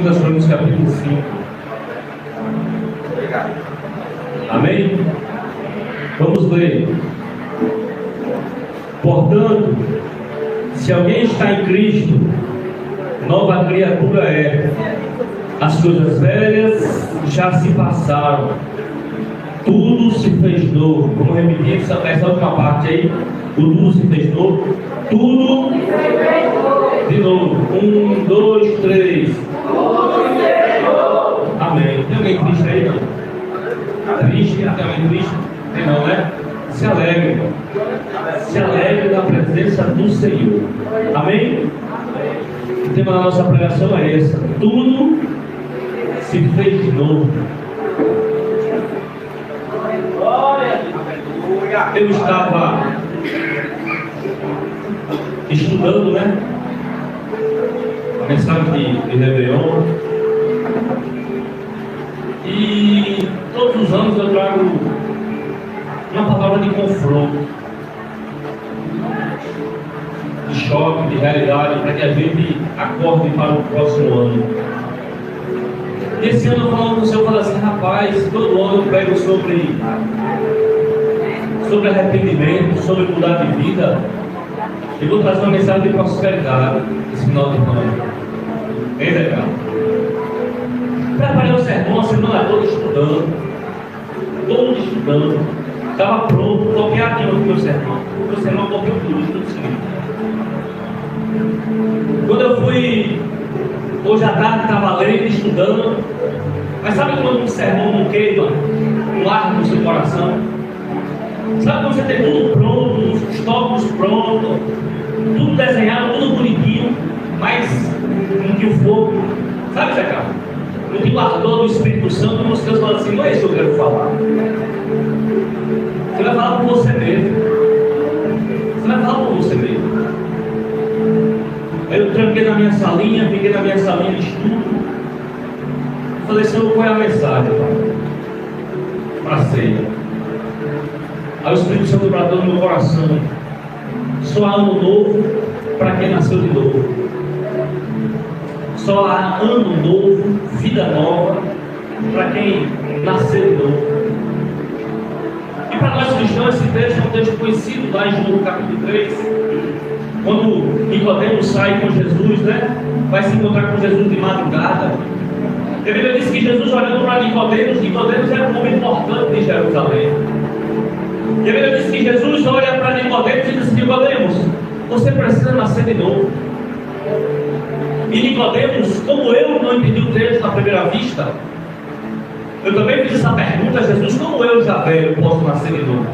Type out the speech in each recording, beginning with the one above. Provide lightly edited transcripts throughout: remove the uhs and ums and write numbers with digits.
2 Crônicas, capítulo 5. Amém? Vamos ler. Portanto, se alguém está em Cristo, nova criatura é. As coisas velhas já se passaram, tudo se fez novo. Vamos repetir essa última parte aí. O tudo se fez novo. Tudo de novo. 1, 2, 3. Amém. Tem alguém triste aí, não? Triste? Tem alguém triste? Tem não, né? Se alegre. Se alegre na presença do Senhor. Amém? O tema da nossa pregação é esse. Tudo se fez de novo. Eu estava estudando, né? A mensagem de Réveillon. E todos os anos eu trago uma palavra de confronto, de choque, de realidade, para que a gente acorde para o próximo ano. E esse ano eu falando com o Senhor, assim, rapaz, todo ano eu prego sobre arrependimento, sobre mudar de vida. E vou trazer uma mensagem de prosperidade esse final de ano. Bem legal. Preparei o sermão a semana toda estudando. Estava pronto, toquei aqui no meu sermão. O meu sermão correu tudo seguinte. Quando eu fui, hoje à tarde, estava lendo, estudando. Mas sabe quando um sermão não queima, não arde no seu coração? Sabe quando você tem tudo pronto, os tópicos prontos, tudo desenhado, tudo bonitinho, mas não tinha o fogo? Sabe, Zé Carlos? Não tinha o ardor do Espírito Santo, e os Deus falam assim, não é isso que eu quero falar. Você vai falar por você mesmo. Você vai falar por você mesmo. Aí eu tranquei na minha salinha, fiquei na minha salinha de estudo. Falei, Senhor, qual é a mensagem para a ceia? Aí o Espírito Santo bradou no meu coração: só há ano novo para quem nasceu de novo. Só há ano novo, vida nova para quem nasceu de novo. E para nós cristãos, esse texto é um texto conhecido lá em João capítulo 3, quando Nicodemo sai com Jesus, né? Vai se encontrar com Jesus de madrugada. A Bíblia diz que Jesus, olhando para Nicodemo era um homem importante de Jerusalém. E a Bíblia diz que Jesus olha para Nicodemo e diz assim: Nicodemo, você precisa nascer de novo. E Nicodemo, como eu não entendi o texto à primeira vista, eu também fiz essa pergunta a Jesus: como eu já velho posso nascer de novo?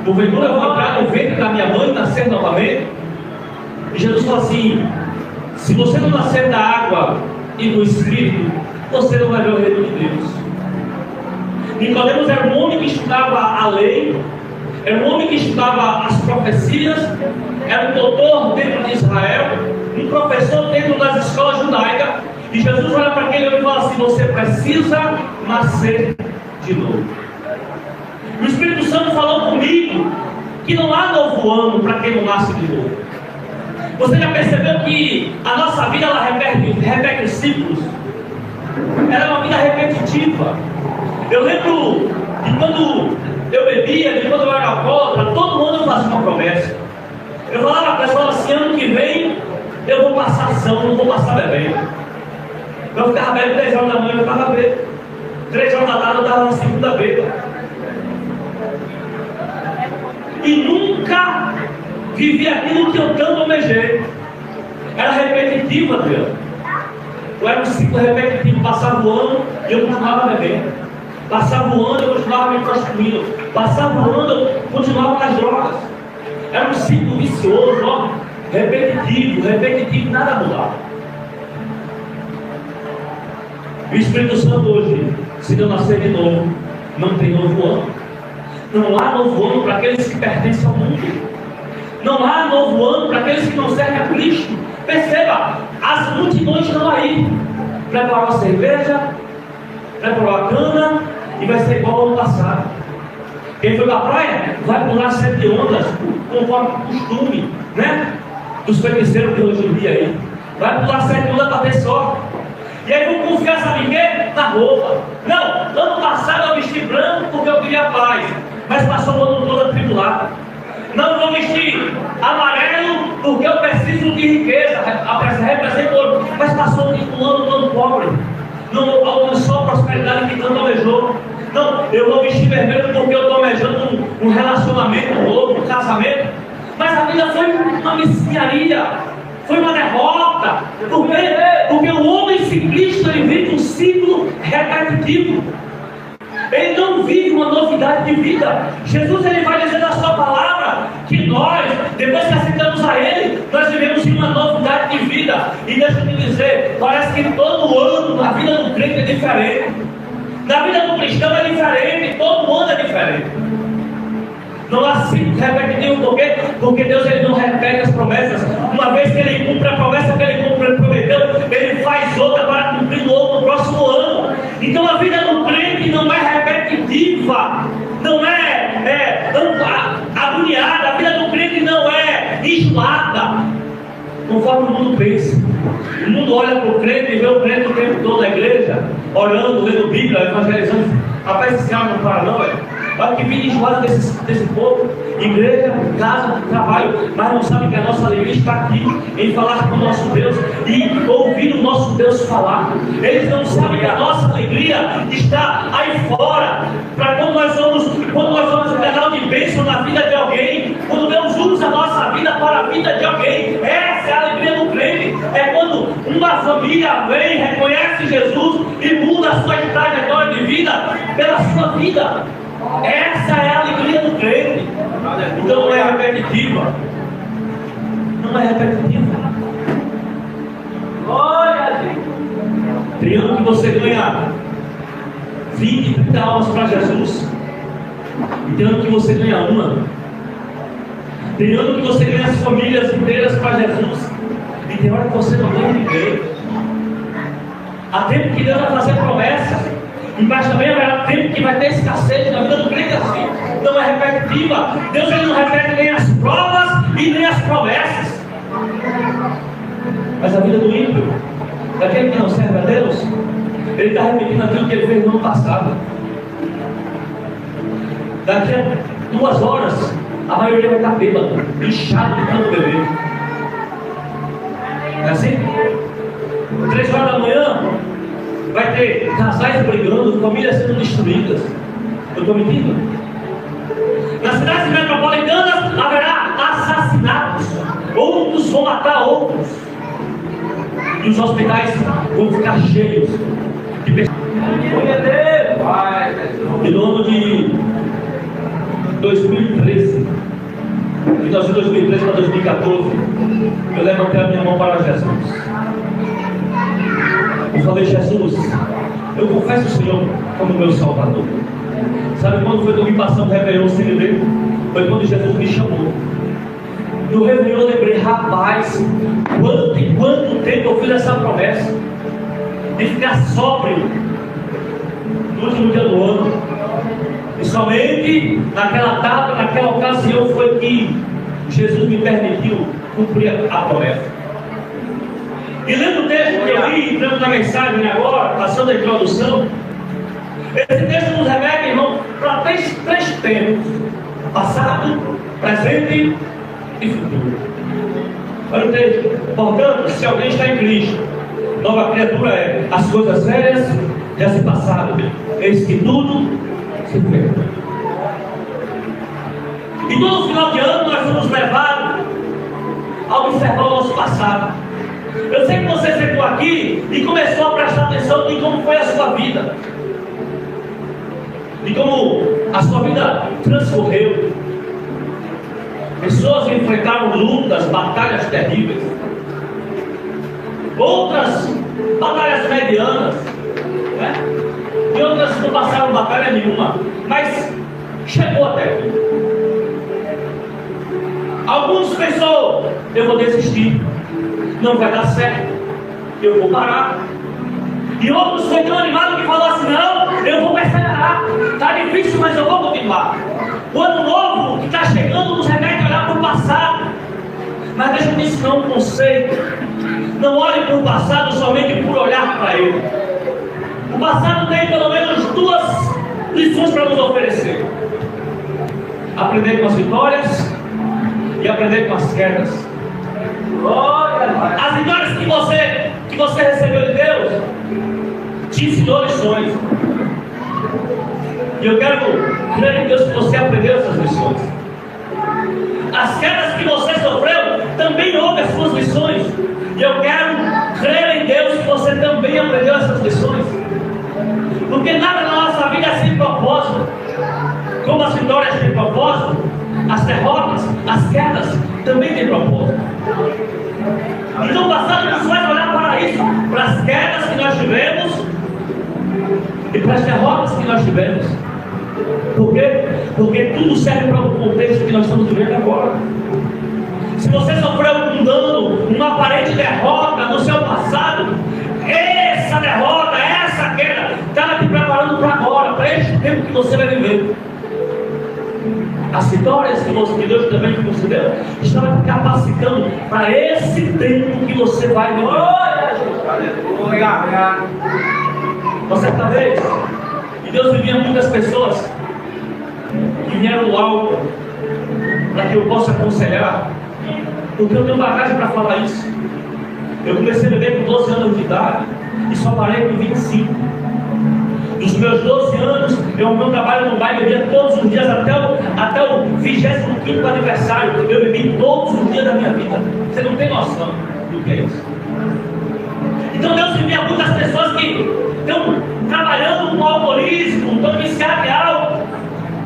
Porventura eu vou entrar no ventre da minha mãe e nascer novamente? E Jesus falou assim: se você não nascer da água e do Espírito, você não vai ver o reino de Deus. Nicodemos era um homem que estudava a lei, era um homem que estudava as profecias, era um doutor dentro de Israel, um professor dentro das escolas judaicas. E Jesus olha para aquele homem e fala assim: você precisa nascer de novo. O Espírito Santo falou comigo que não há novo ano para quem não nasce de novo. Você já percebeu que a nossa vida ela repete os ciclos? Ela é uma vida repetitiva. Eu lembro de quando eu bebia, de quando eu era alcoólatra, todo ano eu fazia uma promessa. Eu falava para a pessoa assim: ano que vem eu vou passar ação, não vou passar bebendo. Eu ficava bebendo 3 horas da manhã, eu ficava bebendo. 3 horas da tarde eu estava na segunda beba. E nunca vivi aquilo que eu tanto almejei. Era repetitivo, Adriano. Era um ciclo repetitivo. Passava o ano e eu continuava bebendo. Passava o ano e eu continuava me prostituindo. Passava o ano e eu continuava nas drogas. Era um ciclo vicioso, ó, repetitivo, nada mudava. O Espírito Santo hoje, se não nascer de novo, não tem novo ano. Não há novo ano para aqueles que pertencem ao mundo. Não há novo ano para aqueles que não servem a Cristo. Perceba, as multidões estão aí. Preparou a cerveja, preparou a cana, e vai ser igual ao ano passado. Quem foi para a praia vai pular 7 ondas, conforme o costume, né? Dos feiticeiros de hoje em dia aí. Vai pular 7 ondas para ter sorte. E aí vou confiar, sabe em quê? Na roupa. Não, ano passado eu vesti branco porque eu queria paz, mas passou o ano todo atribulado. Não vou vestir amarelo porque eu preciso de riqueza, representa ouro, mas passou o ano todo pobre. Não alcançou a prosperidade que tanto almejou. Não, eu vou vestir vermelho porque eu estou almejando um relacionamento novo, um casamento. Mas a vida foi uma mesquinharia, foi uma derrota. Porque o homem ciclista, ele vive um ciclo repetitivo. Ele não vive uma novidade de vida. Jesus, ele vai dizer na sua palavra que nós, depois que aceitamos a Ele, nós vivemos em uma novidade de vida. E deixa eu te dizer, parece que todo ano a vida do crente é diferente. Na vida do cristão é diferente, todo ano é diferente. Não há ciclo repetitivo, por quê? Porque Deus, ele não repete as promessas. Uma vez que ele cumpre a promessa que ele prometeu, ele faz outra para cumprir no próximo ano. Então a vida do crente não é repetitiva, não é agoniada, a vida do crente não é enjoada, conforme o mundo pensa. O mundo olha para o crente e vê o crente o tempo todo na igreja, orando, lendo Bíblia, evangelizando. Rapaz, esse cara não para não, velho. Olha que vida enjoada desse povo. Igreja, casa, trabalho, mas não sabe que a nossa alegria está aqui em falar com o nosso Deus e ouvir o nosso Deus falar. Eles não sabem que a nossa alegria está aí fora. Para quando nós vamos um canal de bênção na vida de alguém, quando Deus usa a nossa vida para a vida de alguém, essa é a alegria do crente. É quando uma família vem, reconhece Jesus e muda a sua trajetória de vida pela sua vida. Essa é a alegria do crente. Então não é repetitiva. Não é repetitiva. Glória a Deus. Tem ano que você ganha 20, 30 almas para Jesus. E tem ano que você ganha uma. Tem ano que você ganha as famílias inteiras para Jesus. E tem hora que você não ganha ninguém. Há tempo que Deus vai fazer promessas. Mas também haverá tempo que vai ter escassez na vida do crente assim. Não é repetitiva. Deus, ele não repete nem as provas e nem as promessas. Mas a vida do ímpio, daquele que não serve a Deus, ele está repetindo aquilo que ele fez no ano passado. Daqui a 2 horas, a maioria vai estar bêbado, inchado de tanto beber. É assim? 3 horas da manhã, vai ter casais brigando, famílias sendo destruídas. Eu estou mentindo? Nas cidades metropolitanas haverá assassinatos. Outros vão matar outros. E os hospitais vão ficar cheios de pessoas. E no ano de 2013, de 2013 para 2014, eu levantei a minha mão para Jesus. Eu falei, Jesus, eu confesso o Senhor como meu Salvador. Sabe quando foi que eu vim passando o Réveillon sem ler? Foi quando Jesus me chamou. No Réveillon eu lembrei, rapaz, quanto tempo eu fiz essa promessa de ficar sóbrio no último dia do ano. E somente naquela data, naquela ocasião foi que Jesus me permitiu cumprir a promessa. E lendo o texto que eu li, entrando na mensagem agora, passando a introdução, esse texto nos remete, irmão, para três tempos: passado, presente e futuro. Olha o texto. Portanto, se alguém está em Cristo, nova criatura é. As coisas velhas já se passaram, eis que tudo se fez. E todo final de ano nós somos levados a observar o nosso passado. Eu sei que você sentou aqui e começou a prestar atenção em como foi a sua vida, de como a sua vida transcorreu. Pessoas enfrentaram lutas, batalhas terríveis, outras batalhas medianas, né? E outras não passaram batalha nenhuma, mas chegou até aqui. Alguns pensou, eu vou desistir, não vai dar certo, eu vou parar. E outros foi tão animado que falou assim, não, eu vou perseverar, está difícil, mas eu vou continuar. O ano novo que está chegando nos remete a olhar para o passado. Mas deixa eu te ensinar um conceito Não olhe para o passado somente por olhar para ele. O passado tem pelo menos duas lições para nos oferecer: aprender com as vitórias e aprender com as quedas. As vitórias que você recebeu de Deus te ensinou lições. E eu quero crer em Deus que você aprendeu essas lições. As quedas que você sofreu também houve as suas lições. E eu quero crer em Deus que você também aprendeu essas lições. Porque nada na nossa vida é sem propósito. Como as vitórias têm propósito, as derrotas, as quedas também têm propósito. Então o passado nos faz olhar para isso, para as quedas que nós tivemos e para as derrotas que nós tivemos. Por quê? Porque tudo serve para o contexto que nós estamos vivendo agora. Se você sofreu um dano, uma aparente derrota no seu passado, essa derrota, essa queda, está te preparando para agora, para este tempo que você vai viver. As vitórias que Deus também te concedeu estão te capacitando para esse tempo que você vai viver. Uma certa vez, e Deus envia muitas pessoas que vieram do alto para que eu possa aconselhar, porque eu tenho bagagem para falar isso. Eu comecei a beber com 12 anos de idade e só parei com 25. Dos meus 12 anos, meu trabalho no bairro, eu bebia todos os dias até o 25º aniversário. Eu bebi todos os dias da minha vida. Você não tem noção do que é isso. Então Deus envia muitas pessoas que estão trabalhando com alcoolismo, estão viciados em álcool,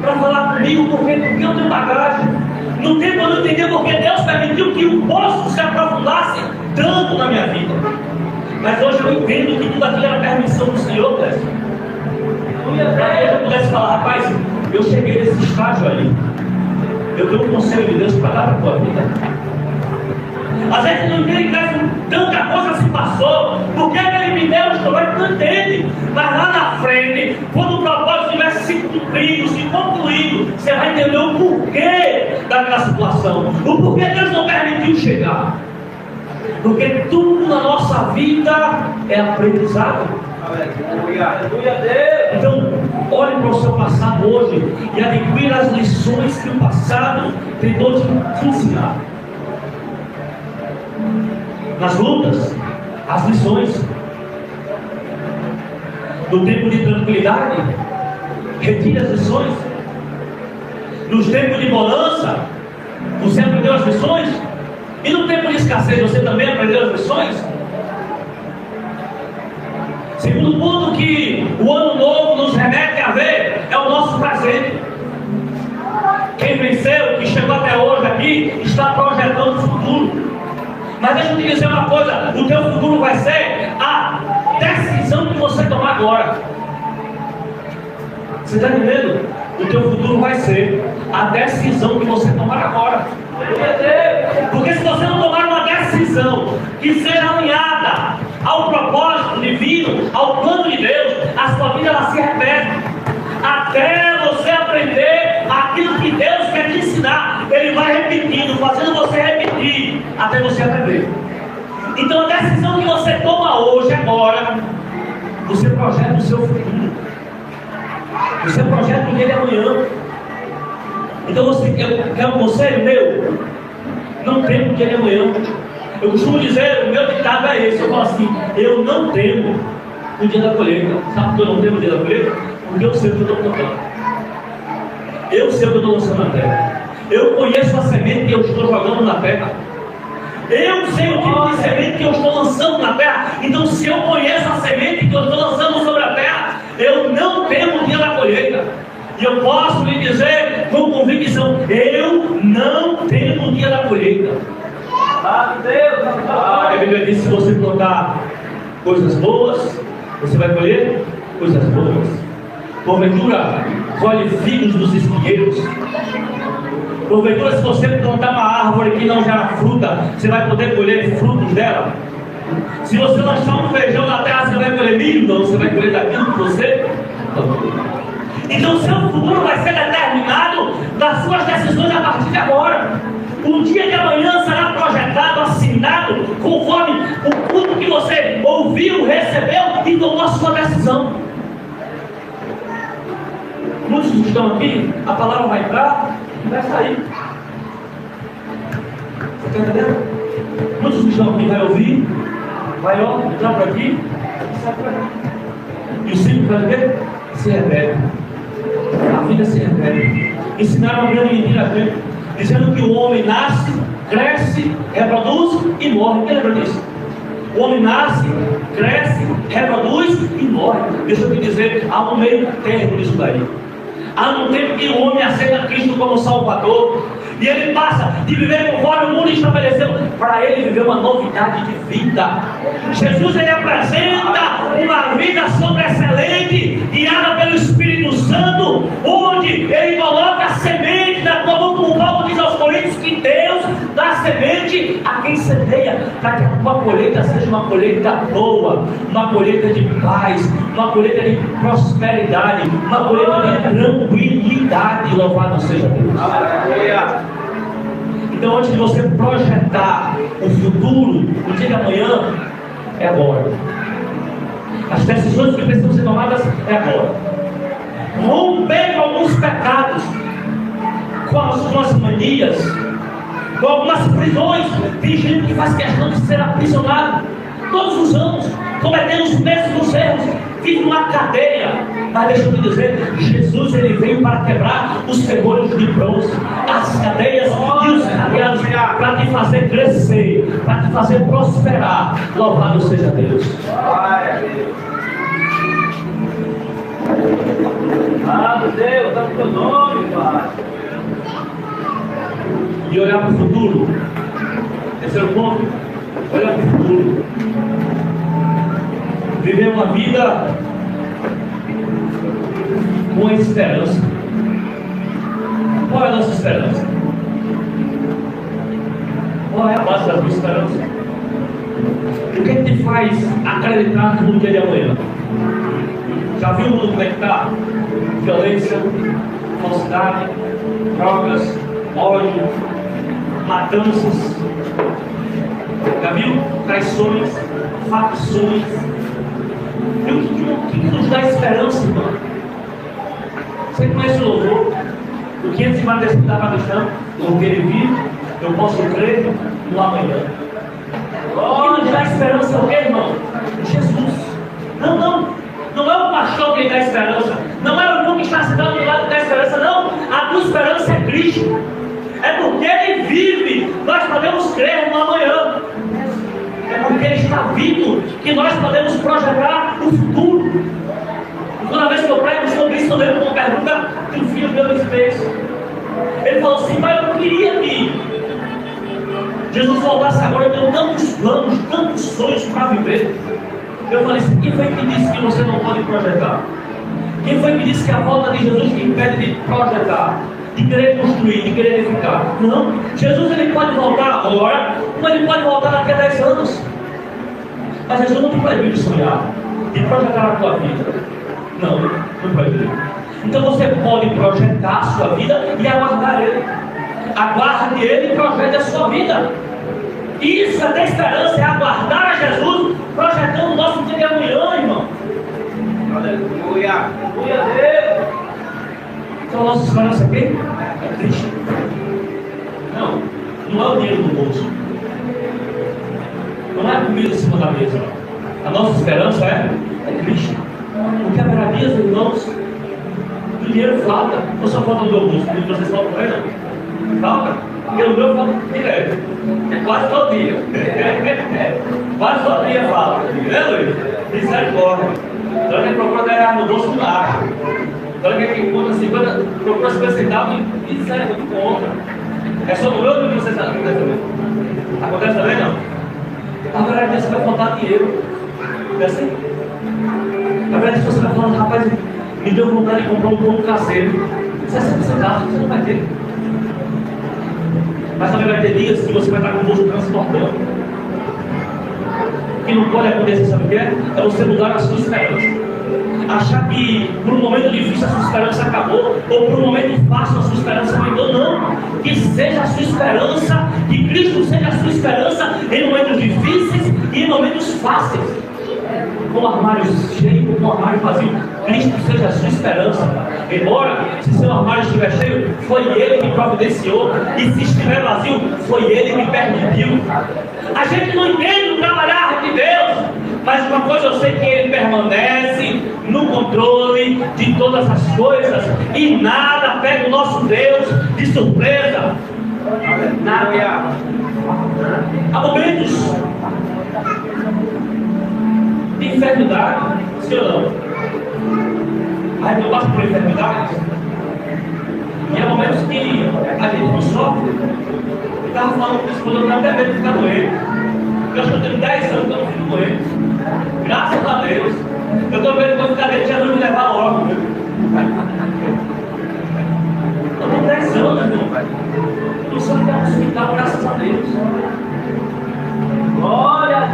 para falar comigo, porque eu tenho bagagem. No tempo eu não entendi porque Deus permitiu que o poço se aprofundasse tanto na minha vida. Mas hoje eu entendo que tudo aquilo era permissão do Senhor, Clécio. Para que eu pudesse falar, rapaz, eu cheguei nesse estágio ali. Eu tenho um conselho de Deus para dar para a tua vida. Às vezes não entende que tanta coisa se passou, porque ele me deu os problemas, não entende. Mas lá na frente, quando o propósito tivesse se cumprido, se concluído, você vai entender o porquê daquela situação, o porquê Deus não permitiu chegar. Porque tudo na nossa vida é aprendizado. Então, olhe para o seu passado hoje e adquira as lições que o passado tentou te ensinar. Nas lutas, as lições. No tempo de tranquilidade, retire as lições. Nos tempos de bonança, você aprendeu as lições. E no tempo de escassez, você também aprendeu as lições. Segundo ponto que o ano novo nos remete a ver é o nosso presente. Quem venceu, que chegou até hoje aqui, está projetando o futuro. Mas deixa eu te dizer uma coisa: o teu futuro vai ser a decisão que você tomar agora. Você está entendendo? O teu futuro vai ser a decisão que você tomar agora. Porque se você não tomar uma decisão que seja alinhada ao propósito divino, ao plano de Deus, a sua vida ela se repete. Até você aprender aquilo que Deus quer te ensinar, Ele vai repetindo, fazendo você repetir, até você aprender. Então a decisão que você toma hoje, agora, você projeta o seu futuro. Você projeta o dele amanhã. Então eu quero um conselho meu: não temo o dia amanhã. Eu costumo dizer, o meu ditado é esse: eu falo assim, eu não temo o dia da colheita. Sabe por que eu não temo o dia da colheita? Porque eu sei o que eu estou plantando. Eu sei o que eu estou lançando na terra. Eu conheço a semente que eu estou jogando na terra. Eu sei o tipo de semente que eu estou lançando na terra. Então, se eu conheço a semente que eu estou lançando sobre a terra, eu não temo o dia da colheita. E eu posso lhe dizer com convicção: eu não temo o dia da colheita. A Bíblia diz: se você plantar coisas boas, você vai colher coisas boas. Porventura, colhe figos dos espinheiros. Porventura, se você plantar uma árvore que não gera fruta, você vai poder colher frutos dela. Se você lançar um feijão na terra, você vai colher milho? Não, você vai colher daquilo que você plantou. Então, seu futuro vai ser determinado das suas decisões a partir de agora. O dia de amanhã será projetado, assinado, conforme ouviu, recebeu e tomou a sua decisão. Muitos que estão aqui, a palavra vai entrar e vai sair. Você está entendendo? Muitos que estão aqui vai ouvir, vai entrar por aqui e sai por aqui. E o simples vai ver? Se rebelde. A vida se rebelde. Ensinaram uma grande mentira a gente, dizendo que o homem nasce, cresce, reproduz e morre. Quem lembra disso? O homem nasce, cresce, reproduz e morre. Deixa eu te dizer, há um meio termo nisso daí. Há um tempo que o homem aceita Cristo como Salvador, e ele passa de viver conforme o mundo estabeleceu, para ele viver uma novidade de vida. Jesus, ele apresenta uma vida sobreexcelente, guiada pelo Espírito Santo, onde ele coloca a semente, como Paulo diz aos Coríntios, que Deus dá semente a quem semeia, para que uma colheita seja uma colheita boa, uma colheita de paz, uma colheita de prosperidade, uma colheita de tranquilidade. Louvado seja Deus. Aleluia. Então, antes de você projetar o futuro, o dia de amanhã, é agora. As decisões que precisam ser tomadas é agora. Romper com alguns pecados, com as manias, com algumas prisões. Tem gente que faz questão de ser aprisionado todos os anos, cometendo os mesmos erros, vive numa cadeia. Mas deixa eu te dizer, Jesus, ele veio para quebrar os ferrolhos de bronze, as cadeias e os cadeados, para te fazer crescer, para te fazer prosperar. Louvado seja Deus. Ah, meu Deus, dá o teu nome, Pai. E olhar para o futuro. Terceiro ponto, olhar para o futuro. Viver uma vida com esperança. Qual é a nossa esperança? Qual é a base da tua esperança? O que te faz acreditar no dia de amanhã? Já viu o mundo como é que está? Violência, falsidade, drogas, ódio, matanças. Já viu? Traições, facções. E o que nos dá esperança, irmão? Você conhece o louvor? O 540 da cristão, porque ele vive, eu posso crer no amanhã. O que nos dá esperança é o que, irmão? Jesus. Não é o pastor que dá esperança. Não é o irmão que está sentado do lado que dá esperança. Não, a tua esperança é Cristo. É porque ele vive, nós podemos crer no amanhã. É porque ele está vivo que nós podemos projetar o futuro. E toda vez que eu prego sobre isso, eu lembro uma pergunta que um filho meu me fez. Ele falou assim: pai, eu não queria que Jesus voltasse agora, eu tenho tantos planos, tantos sonhos para viver. Eu falei assim: quem foi que disse que você não pode projetar? Quem foi que disse que a volta de Jesus te impede de projetar, de querer construir, de querer edificar? Não. Jesus, ele pode voltar agora, mas ele pode voltar daqui a 10 anos. Mas Jesus não te proíbe de sonhar, de projetar a tua vida. Não proíbe. Então você pode projetar a sua vida e aguardar Ele. Aguarde Ele e projete a sua vida. Isso é ter esperança, é aguardar a Jesus, projetando o nosso dia de amanhã, irmão. Aleluia. Aleluia a Deus. Então a nossa esperança aqui é Cristo. Não é o dinheiro do bolso. Não é a comida em cima da mesa. A nossa esperança é Cristo. Porque haverá dias, irmãos, que o dinheiro falta. Ou só falta o meu bolso? Porque vocês falam por aí, não? Falta? Porque o meu falta direto. É quase todo dia. Quase todo dia falta. Né, Luiz? Misericórdia. Então ele procura ganhar no bolso do ar. Então ele encontra 50, procura 50 centavos e sai de conta. É só no meu que vocês acontece também? Acontece também, não? Na verdade, você vai faltar dinheiro. É assim? Na verdade, você vai falando: rapaz, me deu vontade de comprar um pão caseiro. 60 centavos, você não vai ter. Mas também vai ter dias que você vai estar com o bolso transportando. O que não pode acontecer, sabe o que é? É você mudar a sua esperança. Achar que por um momento difícil a sua esperança acabou, ou por um momento fácil a sua esperança aumentou. Não. Que seja a sua esperança, que Cristo seja a sua esperança em momentos difíceis e em momentos fáceis. com o armário cheio, com o armário vazio. Cristo seja a sua esperança. Embora, se seu armário estiver cheio, foi Ele que providenciou. E se estiver vazio, foi Ele que permitiu. A gente não entende o trabalhar de Deus, mas uma coisa eu sei, que Ele permanece no controle de todas as coisas. E nada pega o nosso Deus de surpresa. Nada. Há momentos de enfermidade, sim ou não? Aí eu passo por enfermidade. E há momentos que a gente não sofre. Eu estava falando com isso quando eu estava até medo de ficar doente. Eu acho que eu tenho 10 anos que eu não fico doente. Graças a Deus. Eu estou vendo que eu ficar doente, Jesus me levar logo. Eu tenho 10 anos, meu pai. Eu só ficar no hospital, graças a Deus. Olha,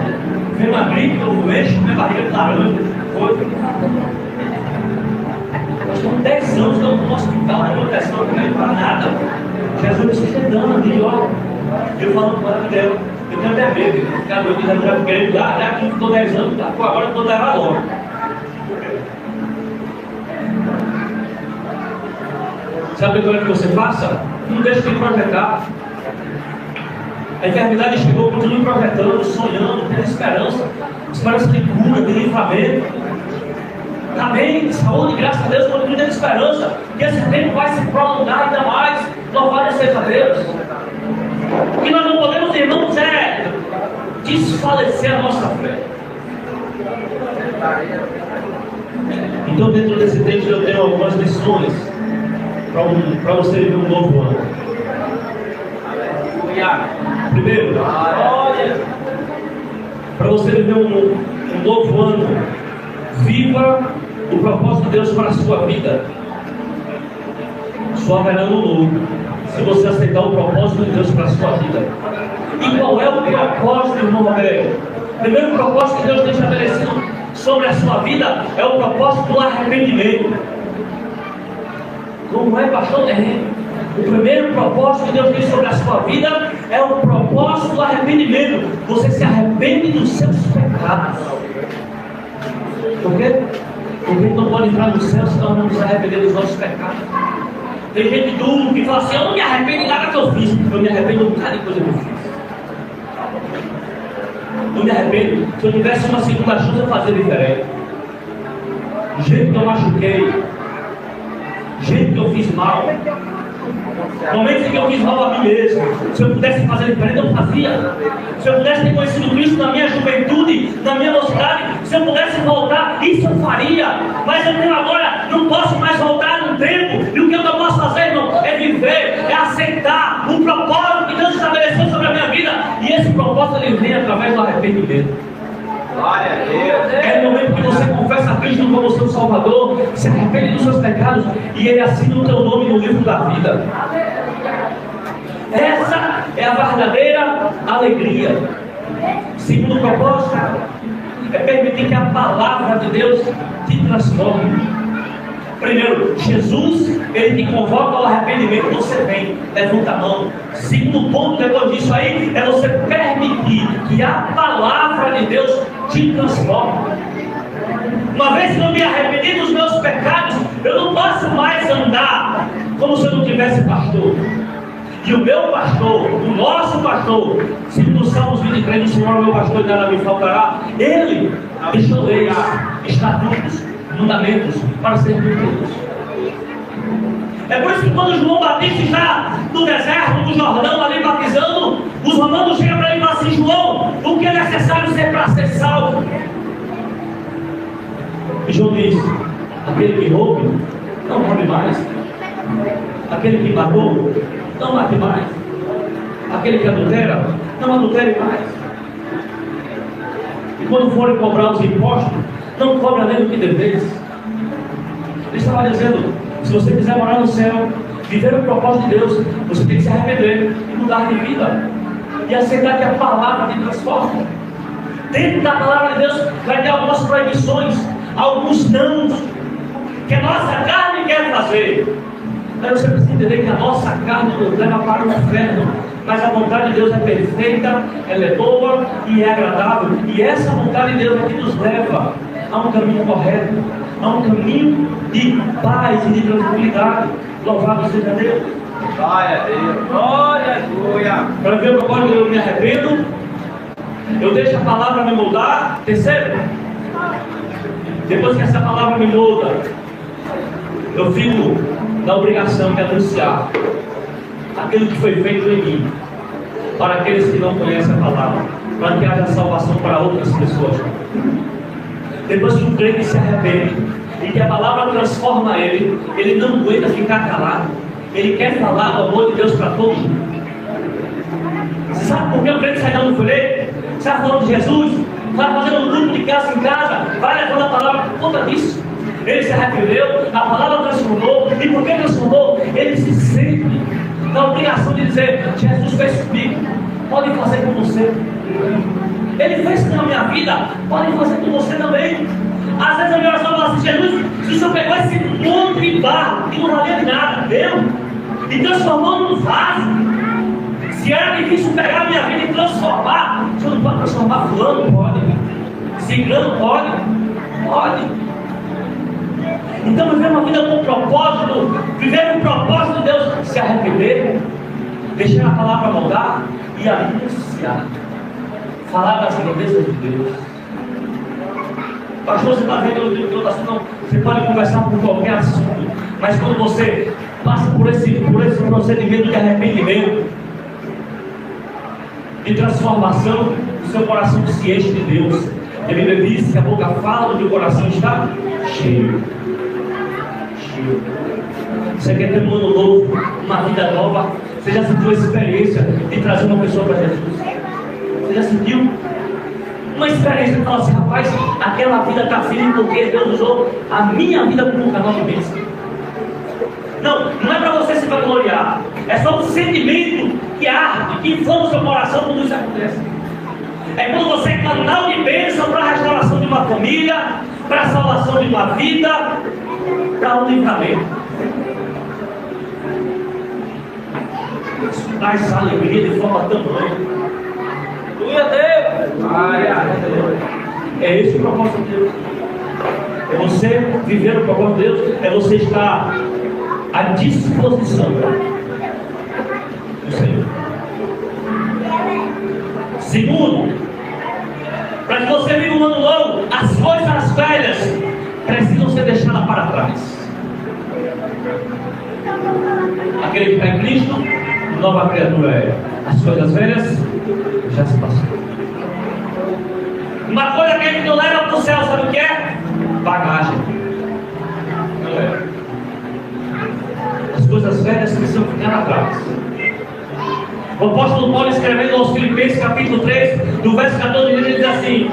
vem uma gripe, eu mexo, minha barriga laranja. Nós estamos 10 anos que eu estou no hospital, não acontece não para nada. Jesus me sustentando ali, ó. Eu falando para dela, eu tenho até medo, ficar doido, já querendo lá, já que eu estou 10 anos, tá? Pô, agora eu estou levando logo. Sabe o que eu quero que você faça? Não deixe de projetar. A enfermidade chegou, continue projetando, sonhando, tendo esperança de cura, de livramento. Amém, saúde, graças a Deus, continue tendo esperança, que esse tempo vai se prolongar ainda mais. Louvado seja Deus. O que nós não podemos, irmãos, é desfalecer a nossa fé. Então, dentro desse texto, eu tenho algumas lições para você viver um novo ano. Primeiro, para você viver um novo ano, viva o propósito de Deus para a sua vida. Só haverá ano novo se você aceitar o propósito de Deus para a sua vida. E qual é o propósito, irmão Roberto? O primeiro propósito que Deus tem estabelecido sobre a sua vida é o propósito do arrependimento. Como é, pastor? O primeiro propósito que Deus tem sobre a sua vida é o propósito do arrependimento. Você se arrepende dos seus pecados. Por quê? Porque a gente não pode entrar no céu se nós não nos arrepender dos nossos pecados. Tem gente dura que fala assim: eu não me arrependo de nada que eu fiz. Eu me arrependo de um bocado de coisa que eu fiz. Eu me arrependo. Se eu tivesse uma segunda chance, eu fazer diferente. Do jeito que eu machuquei, do jeito que eu fiz mal, momentos em que eu fiz mal a mim mesmo. Se eu pudesse fazer diferente, eu fazia. Se eu pudesse ter conhecido Cristo na minha juventude, na minha mocidade, se eu pudesse voltar, isso eu faria. Mas eu tenho agora, não posso mais voltar no tempo. E o que eu não posso fazer, irmão, é viver, é aceitar o propósito que Deus estabeleceu sobre a minha vida. E esse propósito ele vem através do arrependimento. É o momento que você confessa a Cristo como seu Salvador, se arrepende dos seus pecados e Ele assina o teu nome no livro da vida. Essa é a verdadeira alegria. Segundo propósito, é permitir que a palavra de Deus te transforme. Primeiro, Jesus, Ele te convoca ao arrependimento. Você vem, levanta a mão. Segundo ponto, depois disso aí, é você permitir que a palavra de Deus te transforme. Uma vez que eu me arrependi dos meus pecados, eu não posso mais andar como se eu não tivesse pastor. E o meu pastor, o nosso pastor, segundo Salmos 23, o Senhor é meu pastor e nada me faltará. Ele deixou leis, estatutos, mandamentos para ser cumpridos. É por isso que quando João Batista está no deserto do Jordão, ali batizando, os romanos chegam para ele e falam assim: João, o que é necessário ser para ser salvo? E João diz: aquele que roube, não roube mais. Aquele que matou, não mate mais. Aquele que adultera, não adultere mais. E quando forem cobrar os impostos, não cobra nem o que deveis. Ele estava dizendo: se você quiser morar no céu, viver o propósito de Deus, você tem que se arrepender e mudar de vida e aceitar que a palavra te transforma. Dentro da palavra de Deus vai ter algumas proibições, alguns nãos que a nossa carne quer fazer. Mas você precisa entender que a nossa carne nos leva para o inferno. Mas a vontade de Deus é perfeita, ela é boa e é agradável. E essa vontade de Deus é que nos leva há um caminho correto, há um caminho de paz e de tranquilidade. Louvado seja Deus. Glória a Deus. Glória. Para ver o propósito, eu me arrependo, eu deixo a palavra me moldar. Terceiro, depois que essa palavra me molda, eu fico na obrigação de anunciar aquilo que foi feito em mim, para aqueles que não conhecem a palavra, para que haja salvação para outras pessoas. Depois que o crente se arrepende e que a palavra transforma ele não aguenta ficar calado, ele quer falar do amor de Deus para todo mundo. Você sabe por que o crente sai dando folheto? Sai falando de Jesus, vai fazendo um grupo de casa em casa, vai levando a palavra por conta disso. Ele se arrependeu, a palavra transformou, e por que transformou? Ele se sente na obrigação de dizer: Jesus fez comigo, pode fazer com você. Ele fez com a minha vida, pode fazer com você também. Às vezes a minha oração fala assim: Jesus, se o Senhor pegou esse monte de barro que não valia de nada, deu, e transformou num vaso. Se era difícil pegar a minha vida e transformar, o Senhor não pode transformar fulano? Pode. Ciclano? Pode. Pode. Então viver uma vida com propósito, viver o propósito de Deus, se arrepender, deixar a palavra moldar e anunciar, falar das grandezas de Deus. Pastor, você está vendo que eu não, você pode conversar por qualquer assunto, mas quando você passa por esse procedimento de arrependimento, de transformação, o seu coração se enche de Deus. A Bíblia diz que a boca fala, onde o coração está cheio. Você quer ter um ano novo, uma vida nova? Você já sentiu a experiência de trazer uma pessoa para Jesus? Você já sentiu? Uma experiência de falar assim: rapaz, aquela vida está firme porque Deus usou a minha vida como um canal de bênção. Não é para você se vangloriar, é só um sentimento que arde, que inflama o seu coração quando isso acontece. É quando você é canal de bênção para a restauração de uma família, para a salvação de uma vida, para um livramento. Isso dá essa alegria de forma tão grande. Glória a Deus. É esse o propósito de Deus. É você viver o propósito de Deus, é você estar à disposição do Senhor. Segundo, para que você viva um ano longo, as coisas velhas precisam ser deixadas para trás. Aquele que está em Cristo, nova criatura é. As coisas velhas já se passaram. Uma coisa que a gente não leva para o céu, sabe o que é? Bagagem. Não é. As coisas velhas precisam ficar atrás. O apóstolo Paulo, escrevendo aos Filipenses, capítulo 3, do verso 14, ele diz assim: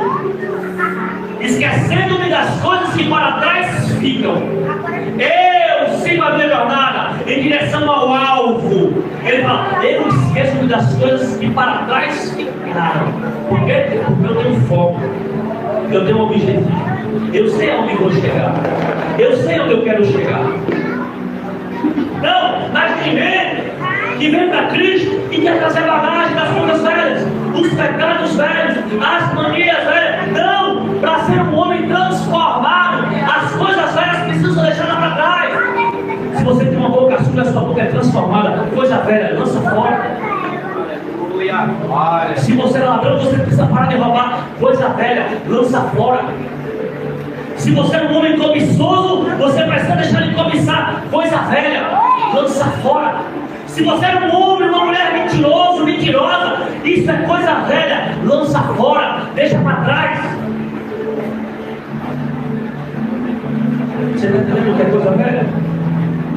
esquecendo-me das coisas que para trás ficam, eu sigo a minha jornada em direção ao alvo. Ele fala: eu esqueço-me das coisas que para trás ficaram. Por quê? Porque eu tenho foco, eu tenho um objetivo, eu sei aonde vou chegar, eu sei onde eu quero chegar. Não, mas tem gente que vem para Cristo e quer trazer bagagem das coisas velhas, os pecados velhos, as manias velhas. Não, para ser um homem transformado, as coisas velhas precisam ser deixadas para trás. Se você tem uma boca suja, a sua boca é transformada, coisa velha, lança fora. Se você é ladrão, você precisa parar de roubar, coisa velha, lança fora. Se você é um homem cobiçoso, você precisa deixar de cobiçar, coisa velha, lança fora. Se você é um homem, uma mulher mentiroso, mentirosa, isso é coisa velha, lança fora, deixa para trás. Você está entendendo o que é coisa velha?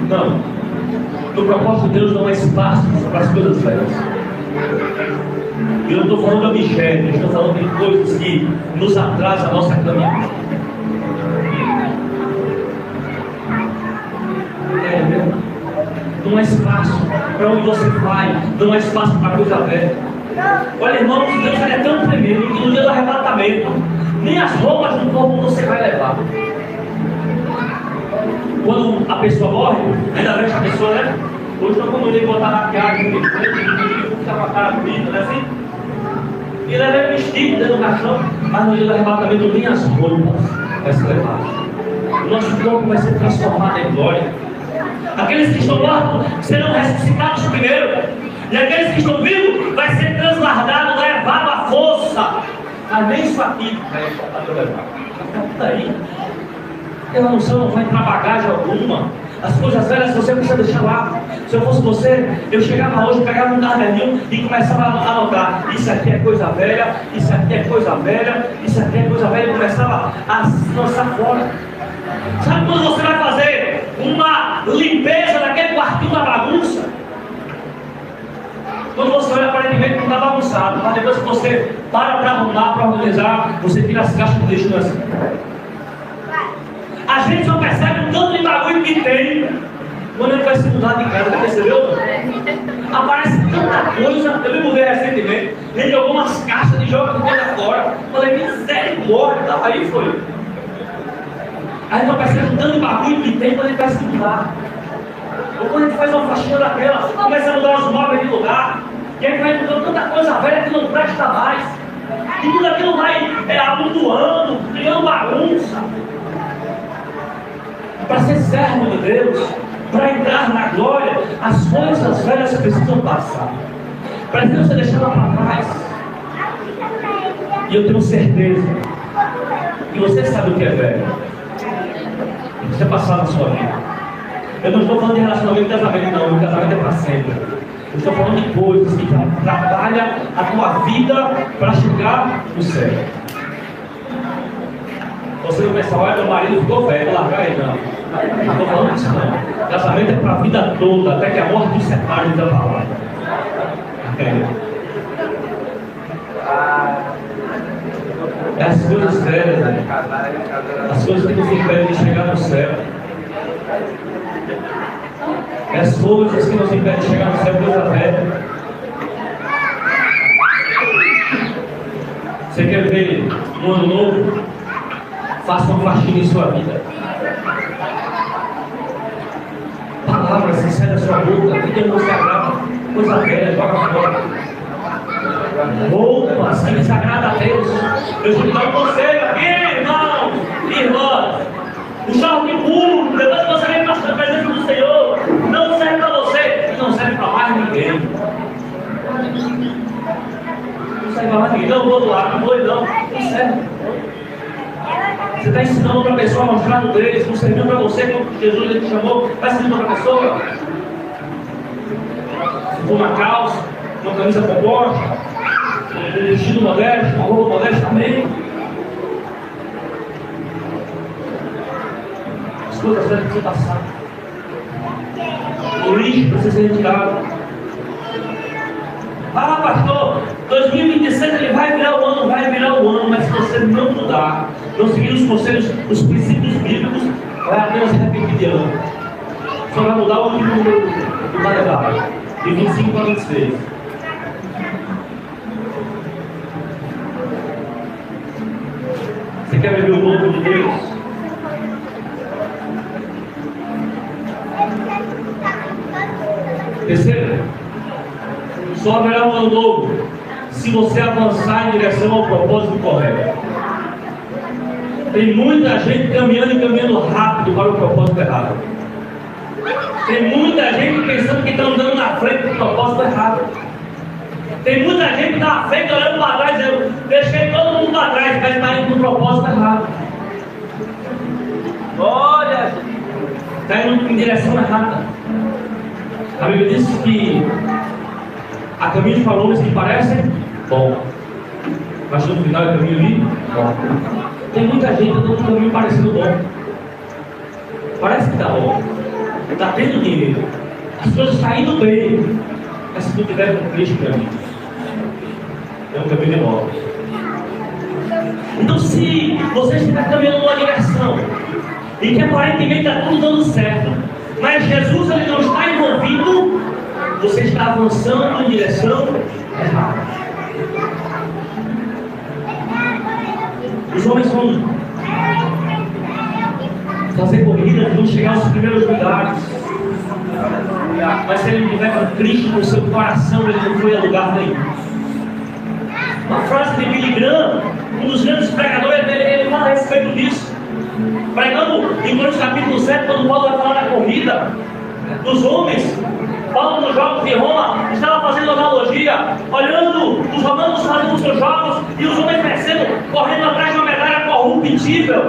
Não. No propósito de Deus não há espaço para as coisas velhas. Eu não estou falando de objetos, eu estou falando de coisas que nos atrasam a nossa caminhada. Não há espaço para onde você vai, não há espaço para coisa velha. Olha, irmãos, Deus é tão tremendo que no dia do arrebatamento, nem as roupas do corpo você vai levar. Quando a pessoa morre, ainda veste a pessoa, né? Hoje não comunei botar maquiagem, ficar com a cara bonita, né assim? E leva vestido dentro do caixão, mas no dia do arrebatamento nem as roupas vai ser levado. O nosso corpo vai ser transformado em glória. Aqueles que estão mortos serão ressuscitados primeiro. E aqueles que estão vivos vai ser transladado, levado à força. Mas nem isso aqui vai te levar. Está tudo aí. Ela não vai entrar bagagem alguma. As coisas velhas você precisa deixar lá. Se eu fosse você, eu chegava hoje, pegava um caderninho e começava a anotar. Isso aqui é coisa velha, isso aqui é coisa velha, isso aqui é coisa velha. E começava a lançar fora. Sabe quando você vai fazer uma limpeza daquele quartinho da bagunça? Quando você olha aparentemente não está bagunçado, mas depois que você para arrumar, para organizar, você tira as caixas de lixo assim. A gente só percebe o tanto de bagulho que tem quando ele vai se mudar de casa, percebeu? Aparece tanta coisa. Eu me mudei recentemente, ele jogou umas caixas de jogo de coisa fora. Falei, misericórdia, estava aí, foi. Aí não percebe o tanto de bagulho que tem quando ele vai se mudar. Ou quando a gente faz uma faxina daquela, começa a mudar os móveis de lugar, e aí vai mudando tanta coisa velha que não presta mais. E tudo aquilo vai amontoando, criando bagunça. Para ser servo de Deus, para entrar na glória, as coisas velhas precisam passar. Precisam ser deixadas para trás. E eu tenho certeza que você sabe o que é velho. Você passar na sua vida. Eu não estou falando de relacionamento e casamento, não. O casamento é para sempre. Eu estou falando de coisas que trabalham a tua vida para chegar no céu. Você não pensa, olha, meu marido ficou velho, vou largar ele, não. Não estou falando disso, não. Casamento é para a vida toda, até que a morte nos separe da palavra. É as coisas velhas, né? As coisas que nos impedem de chegar no céu. É as coisas que nos impedem de chegar no céu, coisa velha. Você quer ver um ano novo? Faça uma faxina em sua vida. Palavras sinceras da sua boca, que não se agrada, coisa velha, joga fora. Roupas que desagrada a Deus. Eu vou te dar um conselho aqui, irmão e irmã. O jovem puro, depois que você vem para a presença do Senhor, não serve para você e não serve para mais ninguém. Não serve para mais ninguém. Não vou doar, não vou não. Não serve. Você está ensinando outra pessoa a mostrar no deles, não servindo para você, como Jesus ele te chamou, vai servir para outra pessoa. Se for uma calça, uma camisa composta, um vestido modesto, uma roupa modesta também. As coisas velhas precisam passar. O lixo precisa ser retirado. Ah, pastor, 2026 ele vai virar o ano, mas se você não mudar, não seguir os conselhos, os princípios bíblicos, vai apenas repetir de ano. Só vai mudar o último do calendário, de 25 para 26. Você quer viver o novo de Deus? Terceiro, só haverá um ano novo se você avançar em direção ao propósito correto. Tem muita gente caminhando rápido para o propósito errado. Tem muita gente pensando que está andando na frente do propósito errado. Tem muita gente que está à frente olhando para trás dizendo, deixei todo mundo para trás, mas está indo no propósito errado. Olha, está indo em direção errada. A Bíblia diz que há caminhos para homens que parecem bom, mas no final é caminho ali bom. Tem muita gente andando no caminho parecendo bom. Parece que está bom, está tendo dinheiro, as coisas estão indo bem, mas se não tiver com Cristo, meu amigo, é um caminho de morte. Então, se você estiver caminhando numa direção e que aparentemente está tudo dando certo, mas Jesus ele não está envolvido, você está avançando em direção errada. Os homens vão fazer corridas, vão chegar aos primeiros lugares, mas se ele tiver com Cristo no seu coração, ele não foi a lugar nenhum. Uma frase de Billy Graham, um dos grandes pregadores dele, ele fala a respeito disso. Pregando em Coríntios capítulo 7, quando Paulo vai falar da corrida dos homens, Paulo nos jogos de Roma estava fazendo analogia, olhando os romanos fazendo os seus jogos e os homens crescendo, correndo atrás de uma medalha corruptível,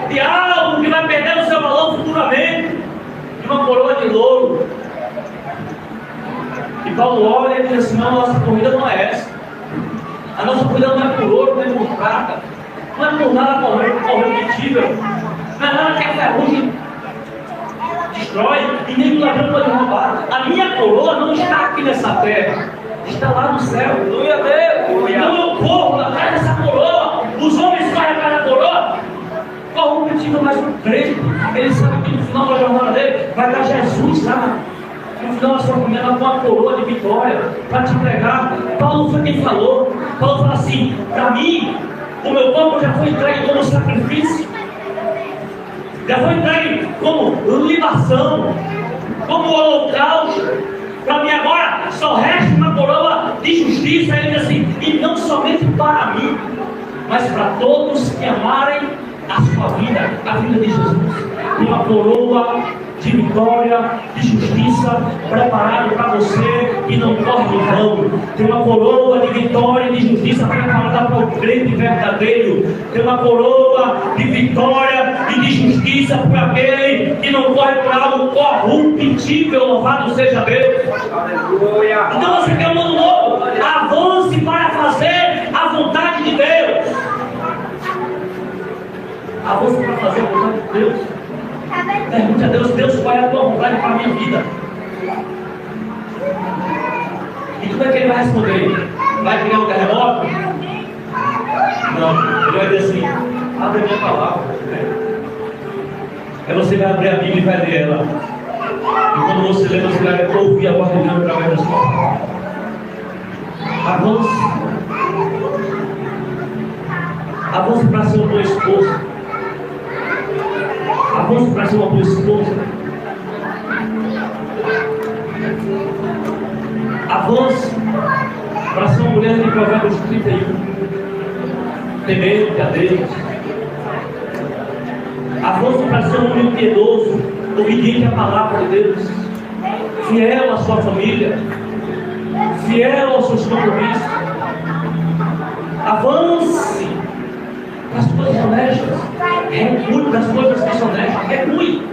de algo que vai perder o seu valor futuramente, de uma coroa de louro. E Paulo olha e diz assim: não, nossa corrida não é essa. A nossa corrida não é por ouro, nem por prata, não é por nada corruptível, não é nada que a ferrugem destrói e nem o ladrão pode roubar. A minha coroa não está aqui nessa terra, está lá no céu. Aleluia, Deus. Então eu corro atrás dessa coroa. Os homens correm atrás da coroa corruptível, mas o crente, ele sabe que no final da jornada dele vai dar Jesus lá. No final da sua caminhada com uma coroa de vitória para te entregar. Paulo foi quem falou. Paulo fala assim: para mim, o meu corpo já foi entregue como sacrifício, já foi entregue como libação, como holocausto. Para mim agora só resta uma coroa de justiça. Ele diz assim: e não somente para mim, mas para todos que amarem a sua vida, a vida de Jesus. Uma coroa de vitória, de justiça preparada para você que não corre em vão. Tem uma coroa de vitória e de justiça preparada para o crente verdadeiro. Tem uma coroa de vitória e de justiça para aquele que não corre por algo corruptível. Louvado seja Deus. Aleluia. Então você quer um mundo novo? Avance para fazer a vontade de Deus. Avance para fazer a vontade de Deus. Pergunte a Deus: Deus, qual é a tua vontade para a minha vida? E como é que ele vai responder? Vai criar um terremoto? Não, ele vai dizer assim: abre a minha palavra. Aí você vai abrir a Bíblia e vai ler ela. E quando você lê, você vai ouvir a voz de Deus através da sua palavra. Avance. Avance para ser uma boa esposa. Avance para ser uma boa esposa. Avance para ser uma mulher de Provérbios 31. Temente a Deus. Avance para ser um homem piedoso, obediente à palavra de Deus, fiel à sua família, fiel aos seus compromissos. Avance para as coisas honestas. Recue para as coisas desonestas. Recue.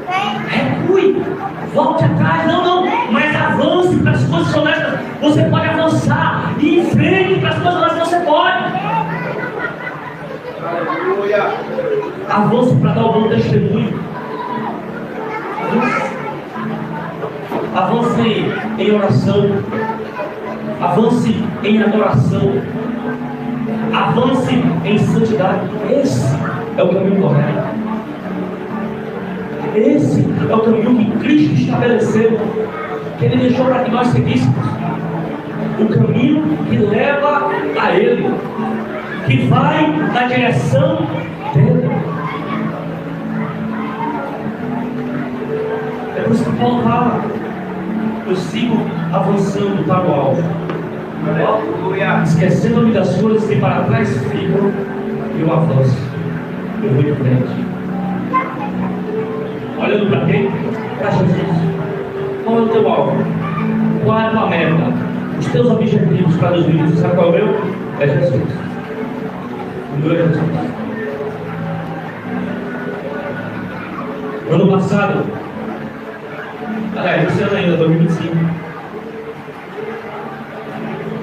Volte atrás. Não. Mas avance para as coisas honestas. Você pode avançar. E em frente para as coisas honestas você pode. Aleluia. Avance para dar o bom testemunho. Avance em oração. Avance em adoração. Avance em santidade. Esse é o caminho correto. Esse é o caminho que Cristo estabeleceu, que Ele deixou para que nós seguíssemos. O caminho que leva a Ele, que vai na direção dele. É por isso que Paulo fala: eu sigo avançando para o alto. Aleluia. Esquecendo-me das coisas que para trás ficam, eu avanço. Eu vou em frente. Olhando para quem? Para Jesus. Qual é o teu alvo? Qual é a tua meta? Os teus objetivos para 2020. Sabe qual é o meu? É Jesus. O meu é Jesus. No ano passado, esse ano ainda, 2025,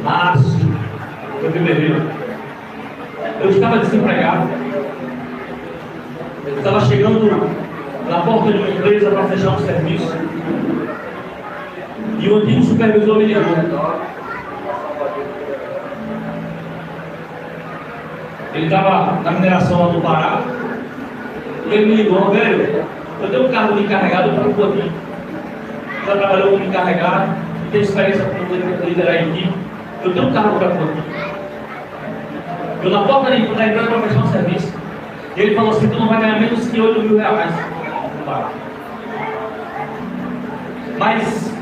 março, fevereiro, eu estava desempregado. Eu estava chegando na porta de uma empresa para fechar um serviço. E o antigo supervisor me ligou. Ele estava na mineração lá do Pará. E ele me ligou: velho, eu tenho um carro de encarregado para o Coutinho. Já trabalhou como encarregado, tem experiência com liderar a equipe. Eu tenho um carro para o Coutinho. Eu na porta da empresa para fechar um serviço. E ele falou assim: tu não vai ganhar menos que 8 mil reais. Mas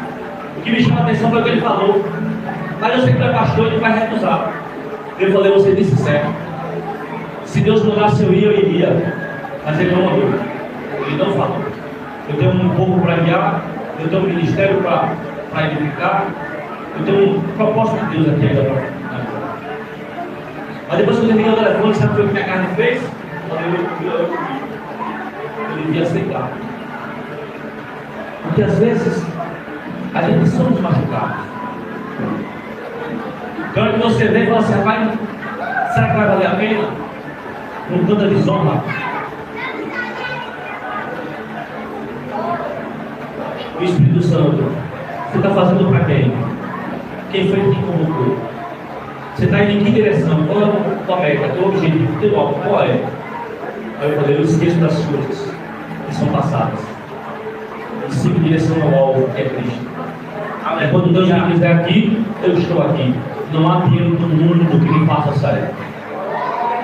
o que me chama a atenção foi o que ele falou. Mas eu sei que tu é pastor e tu vai recusar. Eu falei: você disse certo. Se Deus mandasse eu ia, eu iria. Mas ele não andou. Ele não falou. Eu tenho um povo para guiar, eu tenho um ministério para edificar, eu tenho um propósito de Deus aqui ainda para. Mas depois que eu terminei o telefone, sabe o que minha carne fez? Eu devia aceitar. Porque às vezes a gente somos machucados. Então que você vê e fala assim, rapaz, será que vai valer a pena? Com tanta desonra. O Espírito Santo, você está fazendo para quem? Quem foi que te convocou? Você está indo em que direção? Qual é a tua meta? Qual é o objetivo? Teu alvo? Qual é? Aí eu falei, eu esqueço das coisas que são passadas e sigo em direção ao alvo, que é Cristo. É quando Deus me quiser aqui, eu estou aqui. Não há dinheiro no mundo que me faça sair.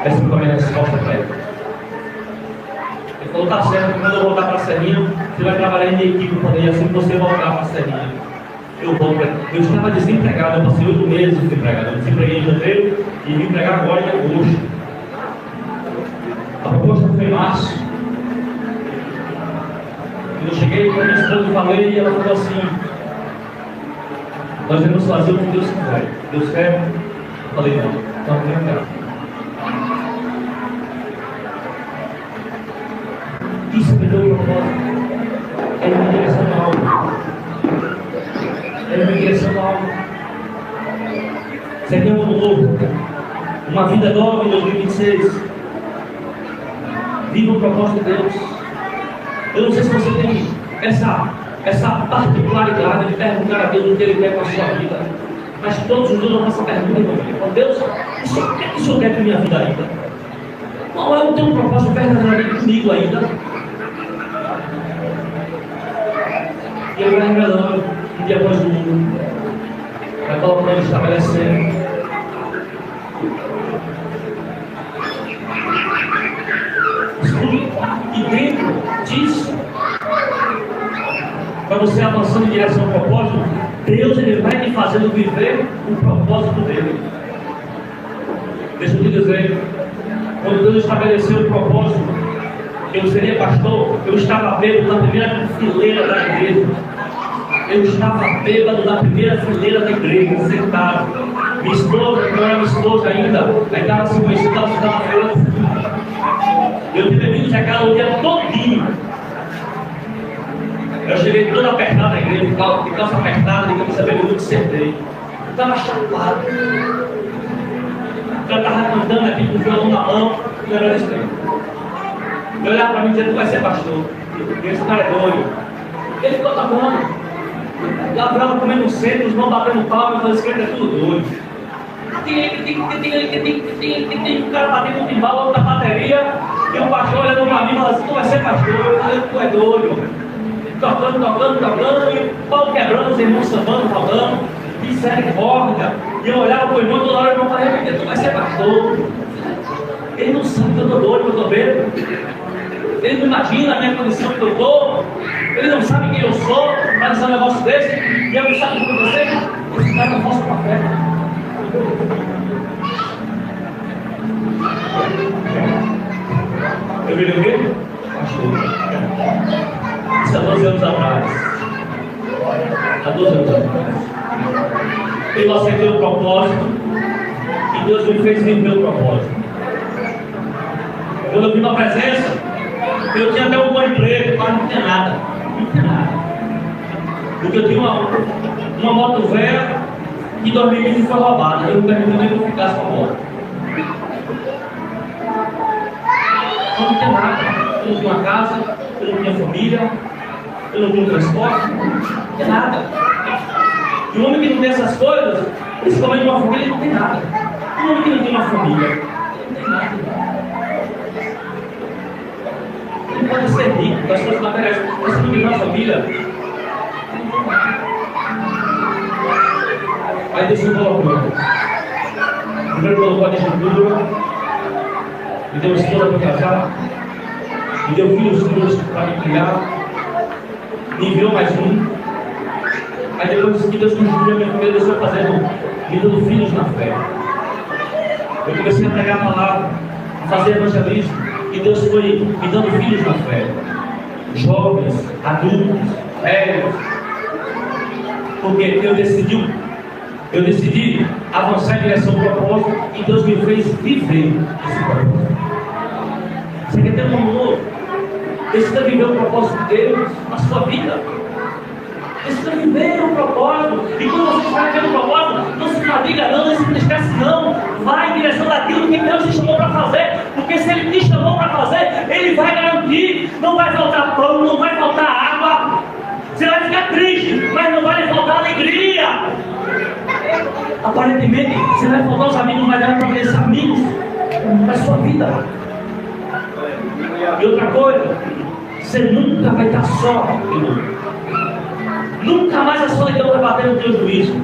Essa foi a minha resposta para ele. Ele falou, tá certo, quando eu voltar para a Serrinha, você vai trabalhar em equipe para poder, assim que você voltar para a Serrinha. Eu estava desempregado, eu passei 8 meses desempregado. Eu desempreguei em janeiro e vim empregar agora em agosto. A proposta foi em março. Quando eu cheguei para minha esposa e falei, e ela falou assim, nós vamos fazer o que Deus quiser. Deus quer? Eu falei, não, não quero. Isso me deu um propósito. Ele me direcionou algo. Ele me direcionou algo. Você tem um ano novo, uma vida nova em 2026. Viva o propósito de Deus. Eu não sei se você tem essa particularidade de perguntar a Deus o que Ele quer com a sua vida. Mas todos os dias eu faço a pergunta, meu filho, Deus, o que é que o Senhor quer com a minha vida ainda? Qual é o teu propósito verdadeiramente comigo ainda? E Ele vai revelando um dia após o mundo, vai colocando, estabelecendo. E dentro disso, para você avançando em direção ao propósito, Deus ele vai te fazendo viver o propósito dele. Deixa eu te dizer, quando Deus estabeleceu o propósito, eu seria pastor, eu estava bêbado na primeira fileira da igreja. Eu estava bêbado na primeira fileira da igreja, sentado. Minha esposa, que não era minha esposa ainda, aí estava se conhecendo, estava estudando na feira. Eu tinha bebido já aquela o dia todinho. Eu cheguei toda apertada na igreja, de calça apertada, de camisa vermelha, que sentei. Eu estava chapado. Eu estava cantando aqui com o violão na mão, não era desse tempo. Ele olhava para mim e dizia, tu vai ser pastor. Esse cara é doido. Ele ficou tocando. Gabriel comendo centro, os irmãos batendo palma, eu falei, esse cara é tudo doido. Tem um cara batendo um timbal, outro na bateria, e o pastor olhando para mim e falando assim, tu vai ser pastor. Eu falei, tu é doido. Tocando, e o pau quebrando, os irmãos sambando, falando, misericórdia. E eu olhava para o irmão, toda hora o irmão falava, repetir, tu vai ser pastor. Ele não sabe que eu estou doido, que eu estou bêbado. Ele não imagina a minha condição que eu estou. Ele não sabe quem eu sou para dizer um negócio desse. E eu não sabe o que você. Esse cara não posso café. Eu me lembro? Isso há 12 anos atrás. Há 12 anos atrás. Eu aceitei o propósito. E Deus me fez viver o propósito. Quando eu vim na presença, eu tinha até um bom emprego, mas não tinha nada. Não tinha nada. Porque eu tinha uma moto velha que em 2015 foi roubada. Eu não perguntei nem que eu ficasse com a moto. Eu não tinha nada. Eu não tinha uma casa, eu não tinha família, eu não tinha transporte, não tinha nada. E um homem que não tem essas coisas, principalmente uma família, ele não tem nada. E um homem que não tem uma família, ele não tem nada. Ele pode ser rico, das coisas materiais, mas se não tem uma família. Aí Deus me colocou. Primeiro colocou a estrutura, me deu esposa para casar, me deu filhos para me criar, me enviou mais um. Aí depois que Deus construiu a minha família, Deus foi fazendo, me dando filhos na fé. Eu comecei a pregar a palavra, a fazer evangelismo. E Deus foi me dando filhos na fé. Jovens, adultos, velhos. Porque eu decidi avançar em direção ao propósito e Deus me fez viver esse propósito. Você quer ter um amor? Decida viver o propósito de Deus na sua vida. Decida viver o propósito. E quando você está vivendo o propósito, não se fadiga não, não se entristece não. Vai em direção daquilo que Deus te chamou para fazer. Porque se Ele te chamou para fazer, Ele vai garantir. Não vai faltar pão, não vai faltar água. Você vai ficar triste, mas não vai lhe faltar alegria. Aparentemente, você vai faltar os amigos, mas vai faltar esses amigos na sua vida. E outra coisa, você nunca vai estar só, irmão. Nunca mais a solidão vai bater no teu juízo,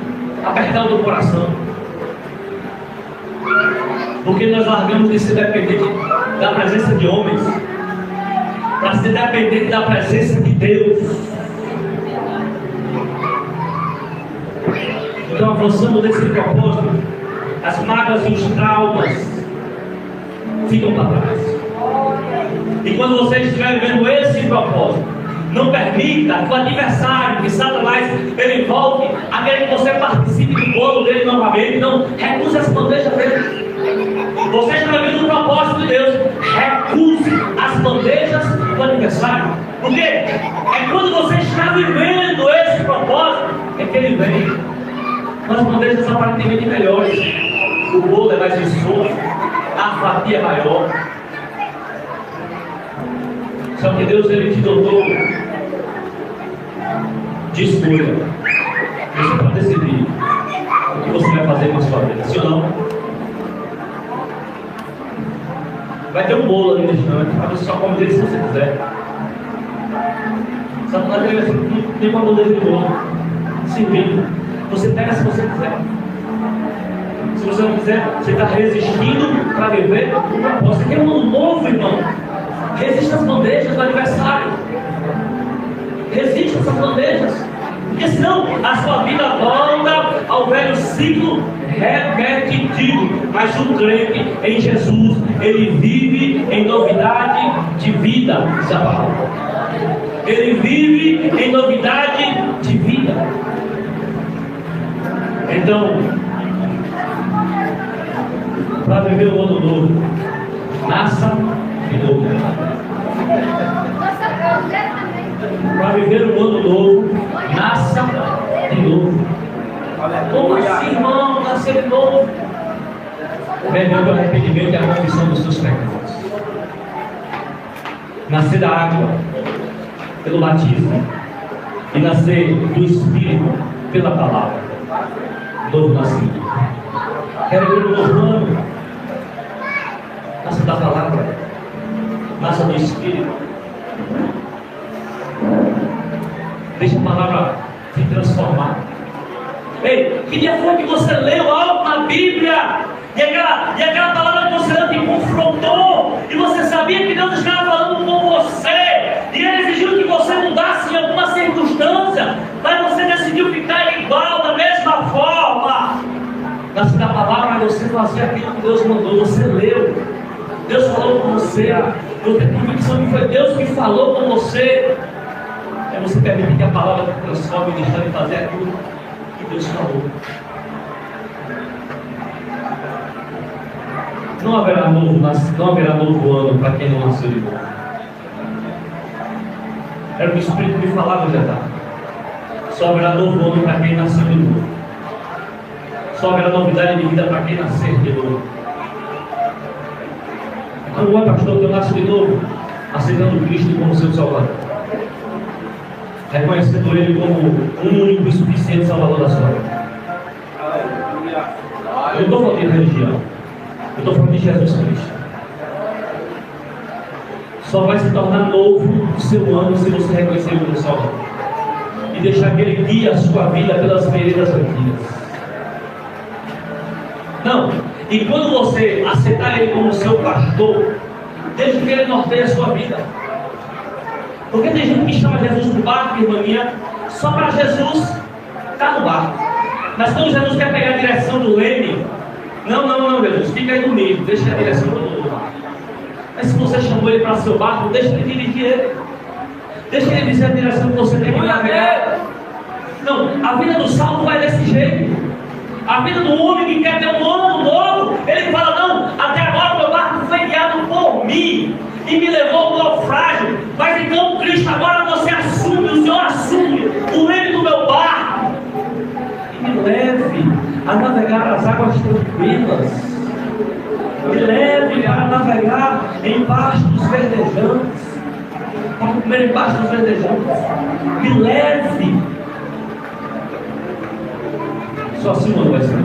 apertar o teu coração. Porque nós largamos de ser dependente da presença de homens para ser dependente da presença de Deus. Então, avançando nesse propósito, as mágoas e os traumas ficam para trás. E quando você estiver vivendo esse propósito, não permita que o adversário, que Satanás, ele volte a querer que você participe do bolo dele novamente. Não, recuse as bandejas dele. Você está vivendo o propósito de Deus. Recuse as bandejas do adversário. Porque é quando você está vivendo esse propósito, é que ele vem. As bandejas aparentemente melhores. O bolo é mais viçoso, a fatia é maior. Só que Deus, Ele te dotou de escolha. Você pode decidir o que você vai fazer com a sua vida, sim ou não? Vai ter um bolo ali no estante, mas você só come dele se você quiser. Satanás vai dizer, não tem uma bandeja de bolo. Servindo. Você pega se você quiser. Se você não quiser, você está resistindo para viver o propósito. Você quer um mundo novo, irmão. Resista às bandejas do adversário. Resista às bandejas. Porque senão a sua vida volta ao velho ciclo repetitivo. Mas o crente em Jesus, ele vive em novidade de vida. Ele vive em novidade de vida. Então, para viver o ano novo, nasça de novo. Para viver o ano novo, nasça de novo. Como assim, irmão? Nascer de novo? Perdão o arrependimento e a confissão dos seus pecados. Nascer da água pelo batismo e nascer do Espírito pela palavra. Novo nascido. Quero ver um novo ano. Nasça da palavra. Nasça do Espírito. Deixa a palavra te transformar. Ei, que dia foi que você leu algo na Bíblia? E aquela palavra que você leu te confrontou. E você sabia que Deus estava falando com você. E Ele exigiu que você mudasse em alguma circunstância. Mas você decidiu ficar igual, da mesma forma. Nasce da palavra, mas você fazia aquilo que Deus mandou. Você leu. Deus falou com você. Eu tenho convicção que foi Deus que falou com você. É você permitir que a palavra te transforme e deixar de fazer aquilo que Deus falou. Não haverá novo ano para quem não nasceu de novo. Era o que o Espírito me falava já tá. Só haverá novo ano para quem nasceu de novo. Só haverá novidade de vida para quem nascer de novo. Então, pastor, que eu nasço de novo, aceitando Cristo como seu Salvador. Reconhecendo Ele como um único e suficiente Salvador da sua vida. Eu não estou falando de religião. Eu estou falando de Jesus Cristo. Só vai se tornar novo o seu ano se você reconhecer Ele como Salvador. E deixar que Ele guie a sua vida pelas veredas antigas. Não. E quando você aceitar Ele como seu pastor, deixe que Ele norteie a sua vida. Porque tem gente que chama Jesus no barco, irmã minha, só para Jesus estar no barco. Mas quando Jesus quer pegar a direção do leme, não, Jesus, fica aí no meio, deixa a direção do barco. Mas que se você chamou ele para seu barco, deixa ele dirigir ele. Deixa ele dizer a direção que você tem que navegar. Não, a vida do salvo é desse jeito. A vida do homem que quer ter um ano novo, ele fala, não, até agora o meu barco foi guiado por mim e me levou ao naufrágio. Mas então, Cristo, agora você assume, o Senhor assume o leme do meu barco e me leve a navegar as águas tranquilas. Me leve para navegar em pastos verdejantes, para comer em pastos verdejantes. Me leve. Só assim não vai ser.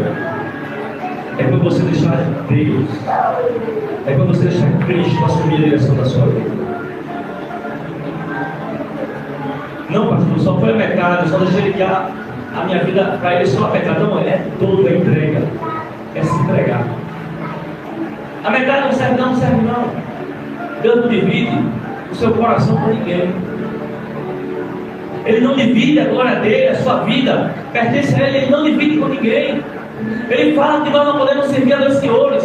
É quando você deixar Deus, é quando você deixar Cristo assumir a direção da sua vida. Não, pastor, só foi a metade, só deixei ele guiar a minha vida para ele só a metade. Não, é toda a entrega, é se entregar. A metade não serve não. Deus não divide o seu coração com ninguém. Ele não divide a glória dele, a sua vida pertence a ele, ele não divide com ninguém. Ele fala que nós não podemos servir a dois senhores.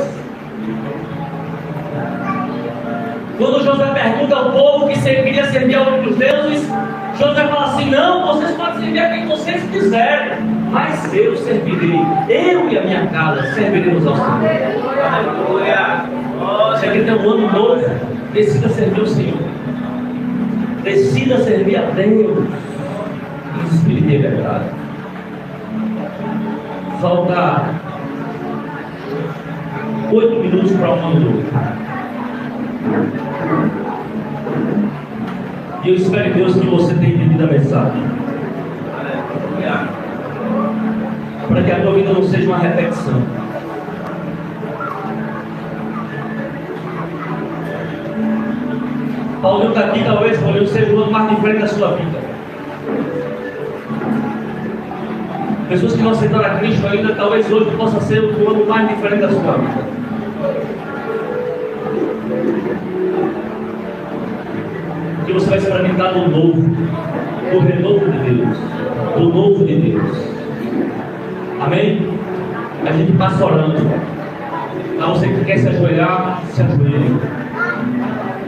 Quando José pergunta ao povo que queria servir a outros deuses, José fala assim, não, vocês podem servir a quem vocês quiserem, mas eu servirei, eu e a minha casa serviremos ao Senhor. Aleluia. Você quer ter um ano novo, decida servir o Senhor. Decida servir a Deus em espírito e verdade. Falta 8 minutos para um ano novo. E eu espero em Deus que você tenha entendido a mensagem. Para que a tua vida não seja uma repetição. Paulo está aqui, talvez Paulo seja o ano mais diferente da sua vida. Pessoas que não aceitaram a Cristo ainda, talvez hoje possa ser o ano mais diferente da sua vida. Que você vai experimentar do novo, do renovo de Deus, do novo de Deus. Amém? A gente passa orando. A você que quer se ajoelhar, se ajoelhe.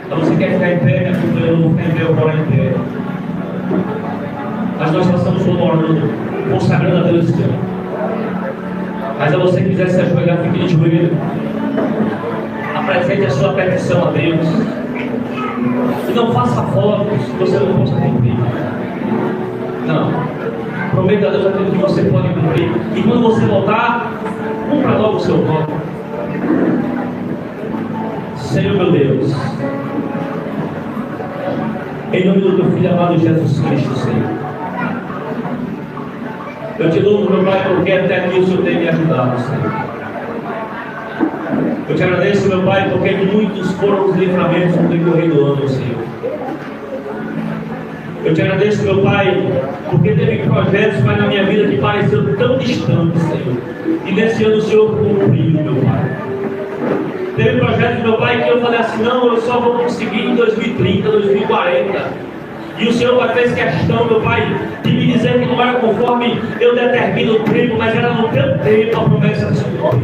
A você quer ficar em pé, eu não vou ficar em pé, eu vou em pé. Mas nós passamos todo orando, consagrando a Deus esse Senhor. Mas a você que quiser se ajoelhar, fique de joelho. Apresente a sua petição a Deus. E não faça fotos que você não possa cumprir. Não. Prometa a Deus aquilo que você pode cumprir. E quando você voltar, cumpra logo o seu voto. Senhor meu Deus, em nome do teu Filho amado Jesus Cristo, Senhor, eu te louvo, meu Pai, porque até aqui o Senhor tem me ajudado, Senhor. Eu te agradeço, meu Pai, porque muitos foram os livramentos no decorrer do ano, Senhor. Eu te agradeço, meu Pai, porque teve projetos, Pai, na minha vida que pareceram tão distantes, Senhor. E nesse ano o Senhor cumpriu, meu Pai. Teve projetos, meu Pai, que eu falei assim, não, eu só vou conseguir em 2030, 2040. E o Senhor fez questão, meu Pai, de me dizer que não era conforme eu determino o tempo, mas era no teu tempo a promessa do Senhor.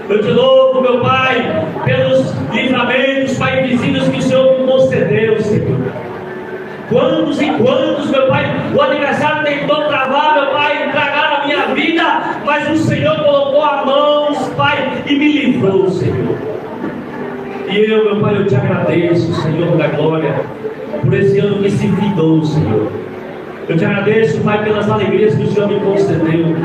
Eu te louvo, meu Pai, pelos livramentos, Pai, vizinhos que o Senhor me concedeu, Senhor. Quantos e quantos, meu Pai, o adversário tentou travar, meu Pai, tragar a minha vida, mas o Senhor colocou as mãos, Pai, e me livrou, Senhor. E eu, meu Pai, eu te agradeço, Senhor da glória, por esse ano que se findou, Senhor. Eu te agradeço, Pai, pelas alegrias que o Senhor me concedeu.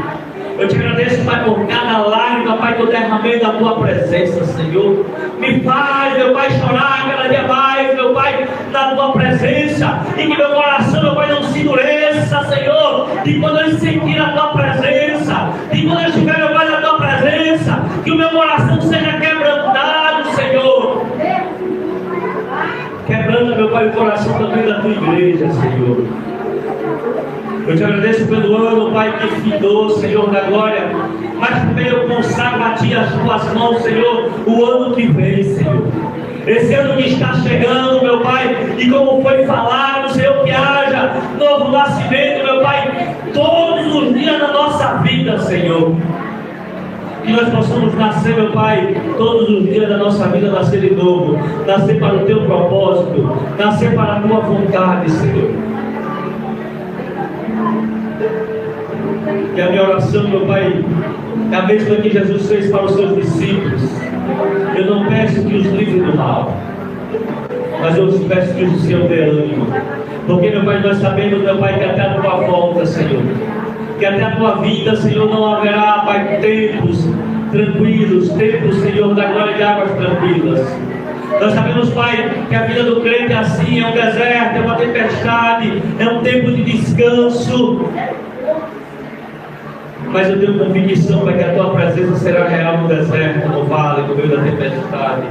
Eu te agradeço, Pai, por cada lágrima, Pai, que eu derramei da tua presença, Senhor. Me faz, meu Pai, chorar cada dia mais, meu Pai, na tua presença. E que meu coração, meu Pai, não se endureça, Senhor. E quando eu sentir a tua presença, e quando eu estiver, meu Pai, na tua presença, que o meu coração seja quebrantado, Senhor. Quebrando, meu Pai, o coração também da tua igreja, Senhor. Eu te agradeço pelo ano, Pai, que findou, Senhor da glória. Mas também eu consagro a Ti as tuas mãos, Senhor, o ano que vem, Senhor. Esse ano que está chegando, meu Pai, e como foi falado, Senhor, que haja novo nascimento, meu Pai, todos os dias da nossa vida, Senhor. Que nós possamos nascer, meu Pai, todos os dias da nossa vida, nascer de novo, nascer para o Teu propósito, nascer para a Tua vontade, Senhor. Que a minha oração, meu Pai, é a mesma que Jesus fez para os seus discípulos. Eu não peço que os livre do mal, mas eu te peço que o Senhor dê ânimo. Porque, meu Pai, nós sabemos, meu Pai, que até a Tua volta, Senhor, que até a Tua vida, Senhor, não haverá, Pai, tempos tranquilos, tempos, Senhor, da glória de águas tranquilas. Nós sabemos, Pai, que a vida do crente é assim, é um deserto, é uma tempestade, é um tempo de descanso. Mas eu tenho convicção, Pai, que a Tua presença será real no deserto, no vale, no meio da tempestade.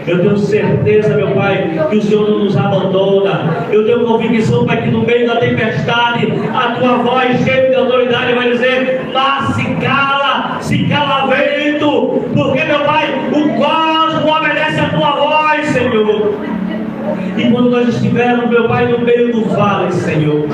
Eu tenho certeza, meu Pai, que o Senhor não nos abandona. Eu tenho convicção, Pai, que no meio da tempestade a Tua voz cheia de autoridade vai dizer: mas se cala vento, porque, meu Pai, o cosmos obedece a Tua voz, Senhor. E quando nós estivermos, meu Pai, no meio do vale, Senhor,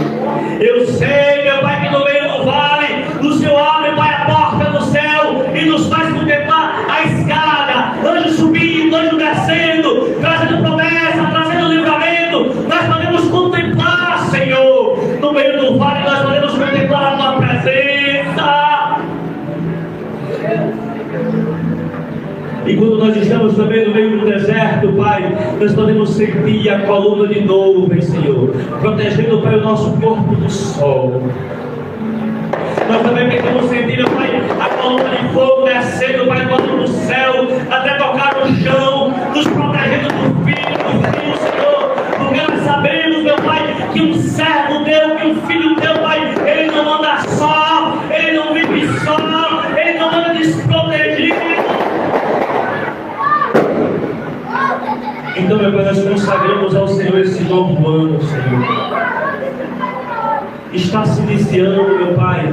eu sei, meu Pai, que no meio do vale o Senhor abre, Pai, a porta do céu e nos faz contemplar a escada, anjo subindo, anjo descendo, trazendo promessa, trazendo livramento. Nós podemos contemplar, Senhor, no meio do vale nós podemos contemplar a Tua presença. E quando nós estamos também no meio do deserto, Pai, nós podemos sentir a coluna de nuvem, Senhor, protegendo, Pai, o nosso corpo do sol. Nós também podemos sentir, meu Pai, a coluna de fogo descendo, Pai, do céu, até tocar no chão, nos protegendo do frio, Senhor. Porque nós sabemos, meu Pai, que um servo teu, que um filho teu, Pai, ele não anda só, ele não vive só, ele não anda desprotegido. Então, meu Pai, nós consagramos ao Senhor esse novo ano, Senhor. Está se iniciando, meu Pai.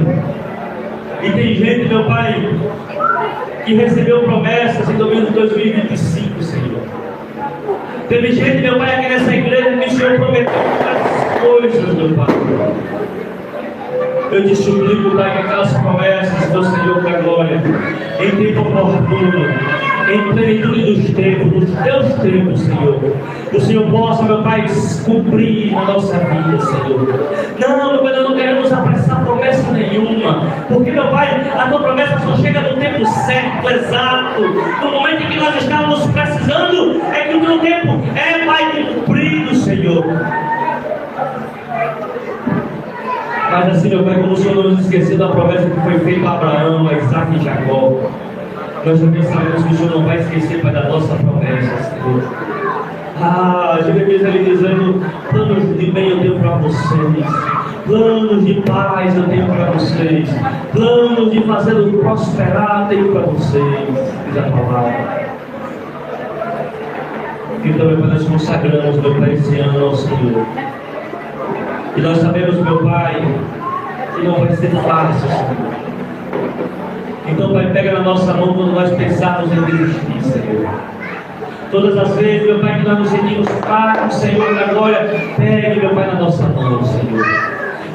E tem gente, meu Pai, que recebeu promessas em 2025, Senhor. Teve gente, meu Pai, aqui nessa igreja que o Senhor prometeu muitas coisas, meu Pai. Eu te suplico, Pai, que aquelas promessas do Senhor da glória, em tempo oportuno, em plenitude dos tempos, dos teus tempos, Senhor, o Senhor possa, meu Pai, cumprir na nossa vida, Senhor. Não, meu Pai, nós não queremos apressar promessa nenhuma, porque, meu Pai, a Tua promessa só chega no tempo certo, exato, no momento em que nós estamos precisando, é que o Teu tempo é, Pai, cumprido, Senhor. Mas assim, meu Pai, como o Senhor não nos esqueceu da promessa que foi feita a Abraão, a Isaac e Jacó, nós também sabemos que o Senhor não vai esquecer, Pai, da nossa promessa, Senhor. Jesus ali dizendo: planos de bem eu tenho para vocês, planos de paz eu tenho para vocês, planos de fazê-lo prosperar eu tenho para vocês, diz a palavra. Então, meu Pai, nós consagramos, meu Pai, esse ano ao Senhor. E nós sabemos, meu Pai, que não vai ser fácil, Senhor. Então, Pai, pega na nossa mão quando nós pensarmos em desistir, Senhor. Todas as vezes, meu Pai, que nós nos sentimos fracos, Senhor, da glória, pegue, meu Pai, na nossa mão, Senhor.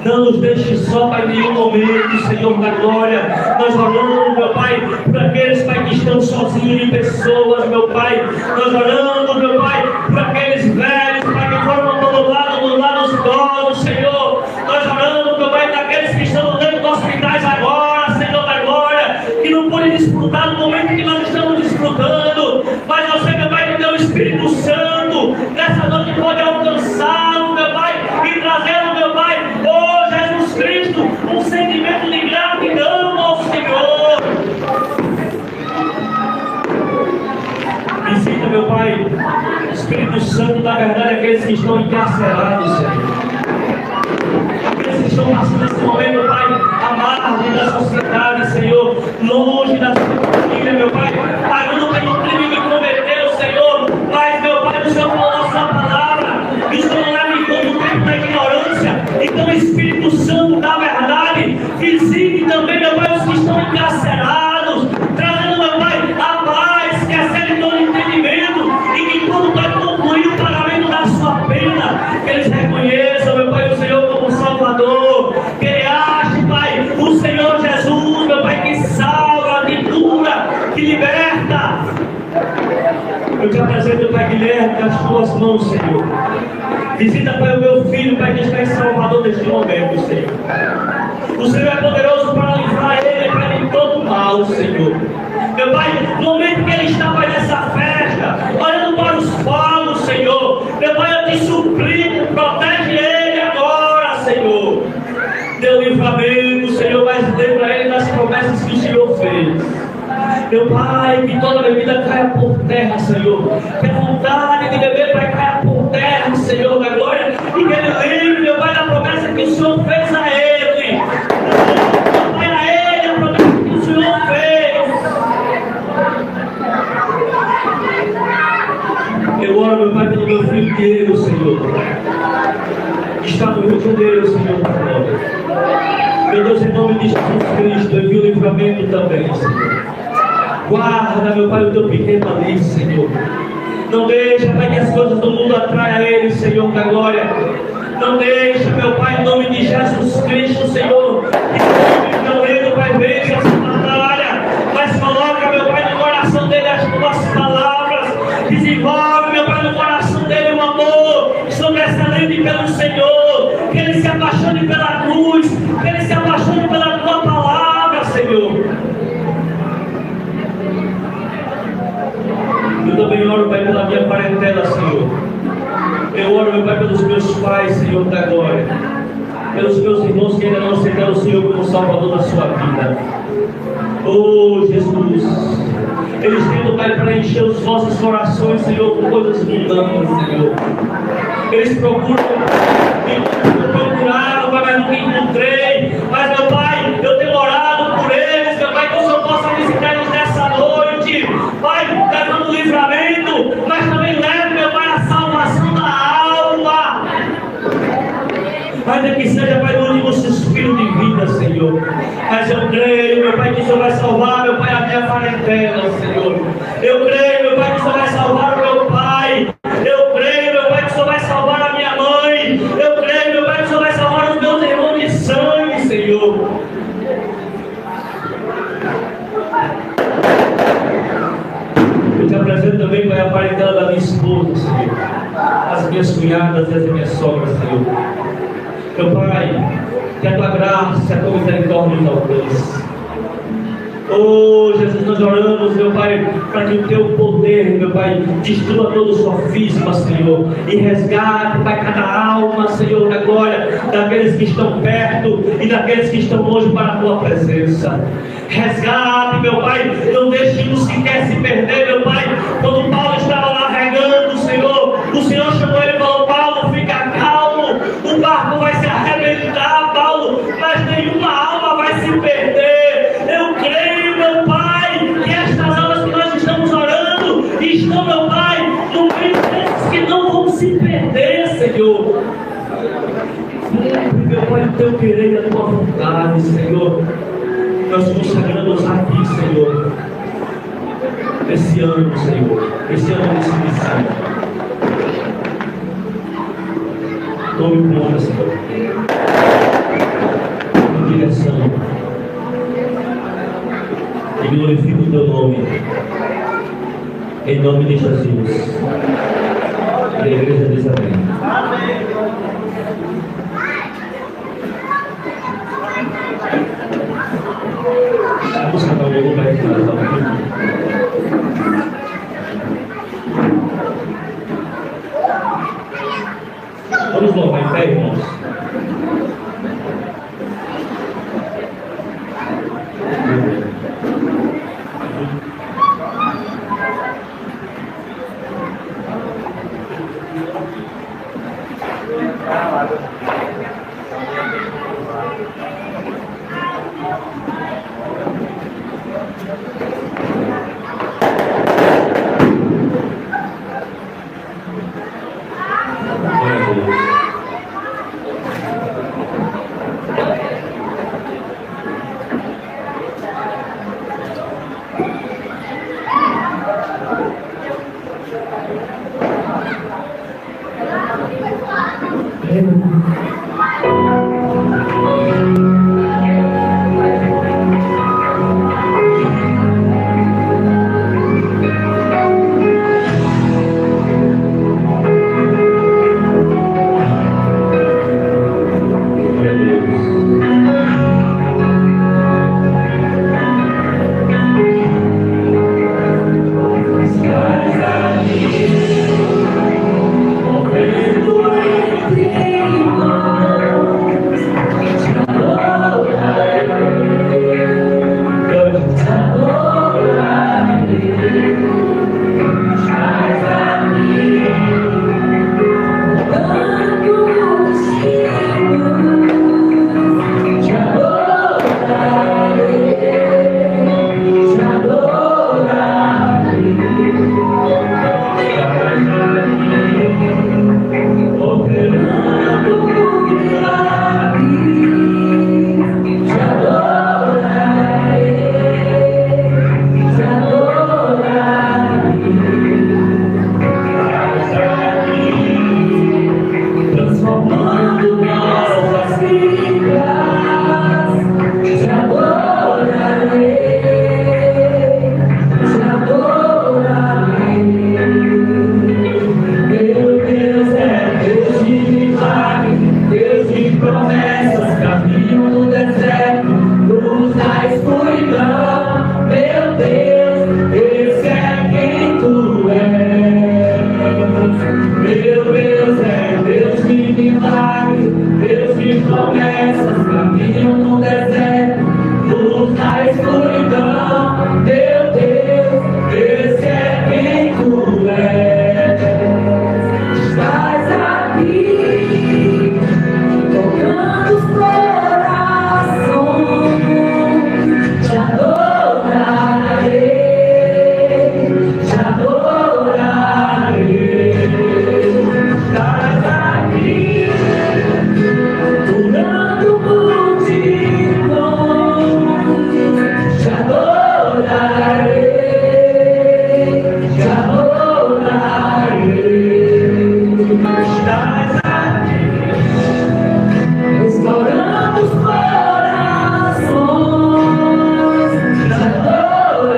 Não nos deixe só, Pai, em nenhum momento, Senhor, da glória. Nós oramos, meu Pai, por aqueles, Pai, que estão sozinhos em pessoas, meu Pai. Nós oramos, meu Pai, por aqueles velhos, Pai, que foram abandonados lá nos idosos, Senhor. Nós oramos, meu Pai, daqueles que estão dentro dos hospitais agora, Senhor da glória, que não podem desfrutar do momento que nós estamos desfrutando. Mas eu sei, meu Pai, que Teu Espírito Santo, nessa noite, pode alcançá-lo, meu Pai, e trazê-lo, meu Pai, oh Jesus Cristo, um sentimento de gratidão ao Senhor. Visita, meu Pai, Espírito Santo, na verdade, aqueles que estão encarcerados, Senhor. Aqueles que estão passando esse momento, Pai, à margem da sociedade, Senhor, longe da sua família, meu Pai, pagando pelo crime que cometeu, Senhor. Mas, meu Pai, o Senhor falou a sua palavra, e o Senhor não leva em conta o tempo da ignorância. Então, Espírito Santo da verdade, visite também, meu Pai, os que estão encarcerados, trazendo, meu Pai, a paz que excede todo entendimento, e que quando Pai concluir o pagamento da sua pena, que eles reconheçam, meu Pai, o Senhor como Salvador, que ele ache, Pai, o Senhor Jesus, meu Pai, que salva, que cura, Eu te apresento, Pai Guilherme, nas tuas mãos, Senhor. Visita, Pai, o meu filho, Pai, que está em Salvador neste momento, Senhor. O Senhor é poderoso para livrar ele, Pai, de todo mal, Senhor. Meu Pai, no momento que ele está, Pai, nessa festa, olhando para os palos, Senhor. Meu Pai, eu te suplico, protege ele agora, Senhor. Deu livramento, Senhor, mas lembra ele das promessas que o Senhor fez. Meu Pai, que toda bebida caia por terra, Senhor. Que a vontade de beber, Pai, caia por terra, Senhor, da glória. E que ele lembre, meu Pai, da promessa que o Senhor fez a ele. Meu Pai, a ele, a promessa que o Senhor fez. Eu oro, meu Pai, pelo meu filho Diego, Senhor. Que está no Rio de Janeiro, Senhor, da glória. Meu Deus, em nome de Jesus Cristo, envia o livramento também, Senhor. Guarda, meu Pai, o teu pequeno ali, Senhor. Não deixa, Pai, que as coisas do mundo atraiam a ele, Senhor, da glória. Não deixa, meu Pai, em nome de Jesus Cristo, Senhor. Que não ele, Pai, veja essa batalha. Mas coloca, meu Pai, no coração dele as tuas palavras. Desenvolve, meu Pai, no coração dele um amor sobressalente pelo Senhor. Que ele se apaixone pela cruz. Que ele se apaixone pela tua palavra, Senhor. Eu também oro, Pai, pela minha parentela, Senhor. Eu oro, meu Pai, pelos meus pais, Senhor, da glória. Pelos meus irmãos que ainda não aceitaram o Senhor como Salvador da sua vida. Oh, Jesus. Eles tentam, Pai, para encher os vossos corações, Senhor, com coisas mundanas, Senhor. Eles procuraram, Pai, mas nunca encontrei. Mas, meu Pai, eu tenho orado por eles, meu Pai, que o Senhor possa visitar eles nessa noite. Pai, levando o livramento, mas também leve, meu Pai, a salvação da alma. Ainda que seja, Pai, no último suspiro de vida, Senhor. Mas eu creio, meu Pai, que o Senhor vai salvar, meu Pai, a minha parentela, Senhor. Eu creio, meu Pai, que o Senhor vai salvar o meu pai. Eu creio, meu Pai, que o Senhor vai salvar a minha mãe. Eu creio, meu Pai, que o Senhor vai salvar os meus irmãos de sangue, Senhor. Eu te apresento também, Pai, a parentela da minha esposa, Senhor. As minhas cunhadas e as minhas sogras, Senhor. Meu Pai, que a tua graça e a tua misericórdia nos alcance. Oh, Jesus, nós oramos, meu Pai, para que o teu poder, meu Pai, destrua todo o sofisma, Senhor, e resgate, Pai, cada alma, Senhor, da glória, daqueles que estão perto e daqueles que estão longe para a tua presença. Resgate, meu Pai, não deixe um sequer se perder, meu Pai. Quando Paulo estava lá regando, Senhor, o Senhor chamou ele e falou: Paulo, fica calmo, o barco vai se arrebentar, Paulo, mas nenhuma alma vai se perder. Eu creio, meu Pai, que estas almas que nós estamos orando estão, meu Pai, no meio desses que não vão se perder, Senhor. Meu Pai, o teu querer e a tua vontade, Senhor. Nós consagramos aqui, Senhor, esse ano, Senhor, esse ano desse missão. Tome conta, Senhor, em direção, e glorifique o teu nome, em nome de Jesus. E a igreja diz amém. Amém. Vamos cantar um louvor para a vamos louvar em pé, irmãos. caminho no deserto, luz na escuridão. Meu Deus, esse é quem tu és. Estás aqui, tocando os corações. Te adorarei, te adorarei. Estás aqui, curando multidões. Te adorarei, te adorarei. Estás aqui, restaurando os corações. Te adorarei,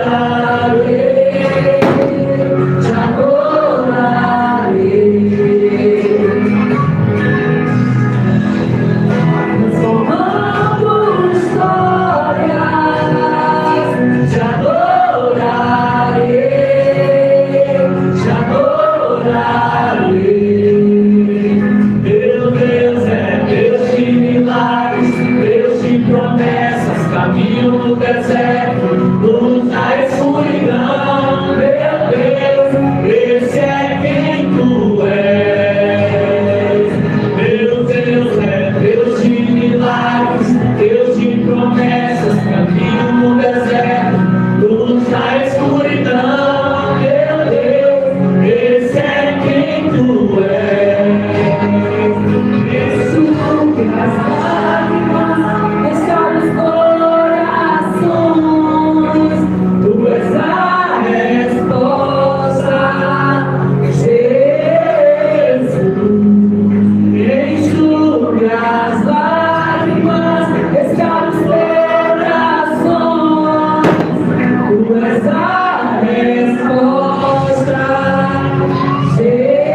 te adorarei. Transformando histórias. Te adorarei, te adorarei. Meu Deus é Deus de milagres, Deus de promessas, caminho no deserto, luz na escuridão. Meu Deus, esse é quem tu és. Meu Deus é Deus de milagres, Deus de promessas, caminho no deserto, luz na escuridão. Meu Deus, esse é quem tu és. Isso que as lágrimas restaura os corações. Tu és a resposta, Jesus. Enxuga as lágrimas, restaura os corações. Tu és a resposta, Jesus.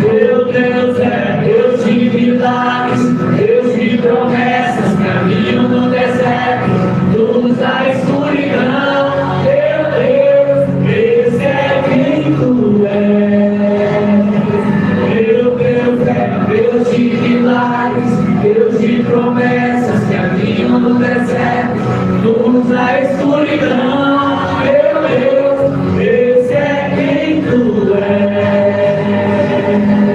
Meu Deus é Deus de milagres, Deus de promessas, caminho no deserto, luz na escuridão. Meu Deus, esse é quem tu és. Meu Deus é Deus de milagres, Deus de promessas, caminho no deserto, luz na escuridão. Meu Deus, esse é quem tu és.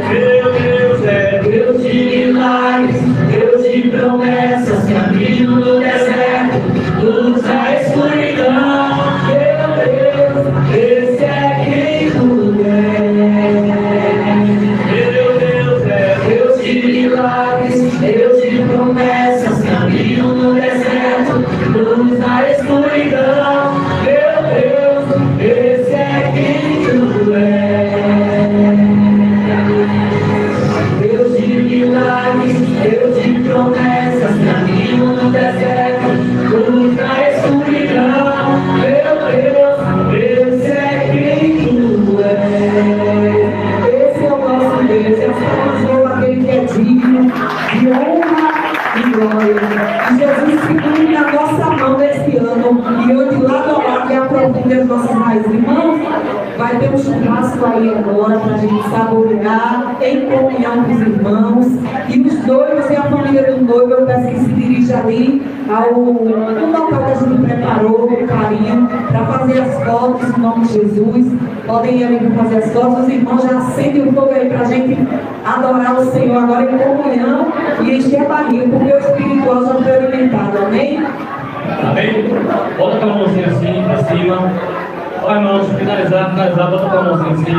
Meu Deus é Deus de milagres, Deus de promessas, caminho no deserto, luz na escuridão. Meu Deus, esse é quem tu és. Meu Deus é Deus de milagres, Deus de promessas, caminho no deserto, luz na escuridão. Meu Deus, esse é quem tu és. Deus de milagres, Deus de promessas, caminho no deserto, luz na escuridão. Meu Deus, esse é quem tu és. Esse é o nosso Deus, esse é o Senhor, aquele que é digno de honra e glória. Que Jesus segure na nossa mão nesse ano e onde lá do lado e aprofunde as nossas raízes. Irmãos, vai ter um churrasco aí agora para a gente saborear em comunhão com os irmãos. E os noivos e a família do noivo, eu peço que se dirija ali ao local que a gente preparou com carinho para fazer as fotos em nome de Jesus. Podem ir ali para fazer as fotos. Os irmãos já acendem o fogo aí para a gente adorar o Senhor agora em comunhão e encher a barriga, porque o espiritual já foi alimentado. Amém? Amém? Bota com a mãozinha assim para cima. Ó, irmãos, finalizar, bota com a mãozinha assim.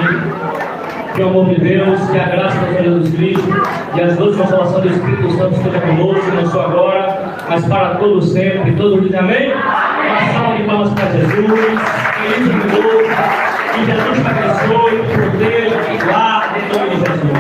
Que o amor de Deus, que a graça do Senhor Jesus Cristo e as duas consolações do Espírito Santo estejam conosco, não só agora, mas para todos sempre, todos os dias. Amém? Uma salva de palmas para Jesus. Feliz ano novo. Que Jesus te abençoe, te proteja, te guarde, em nome de Jesus.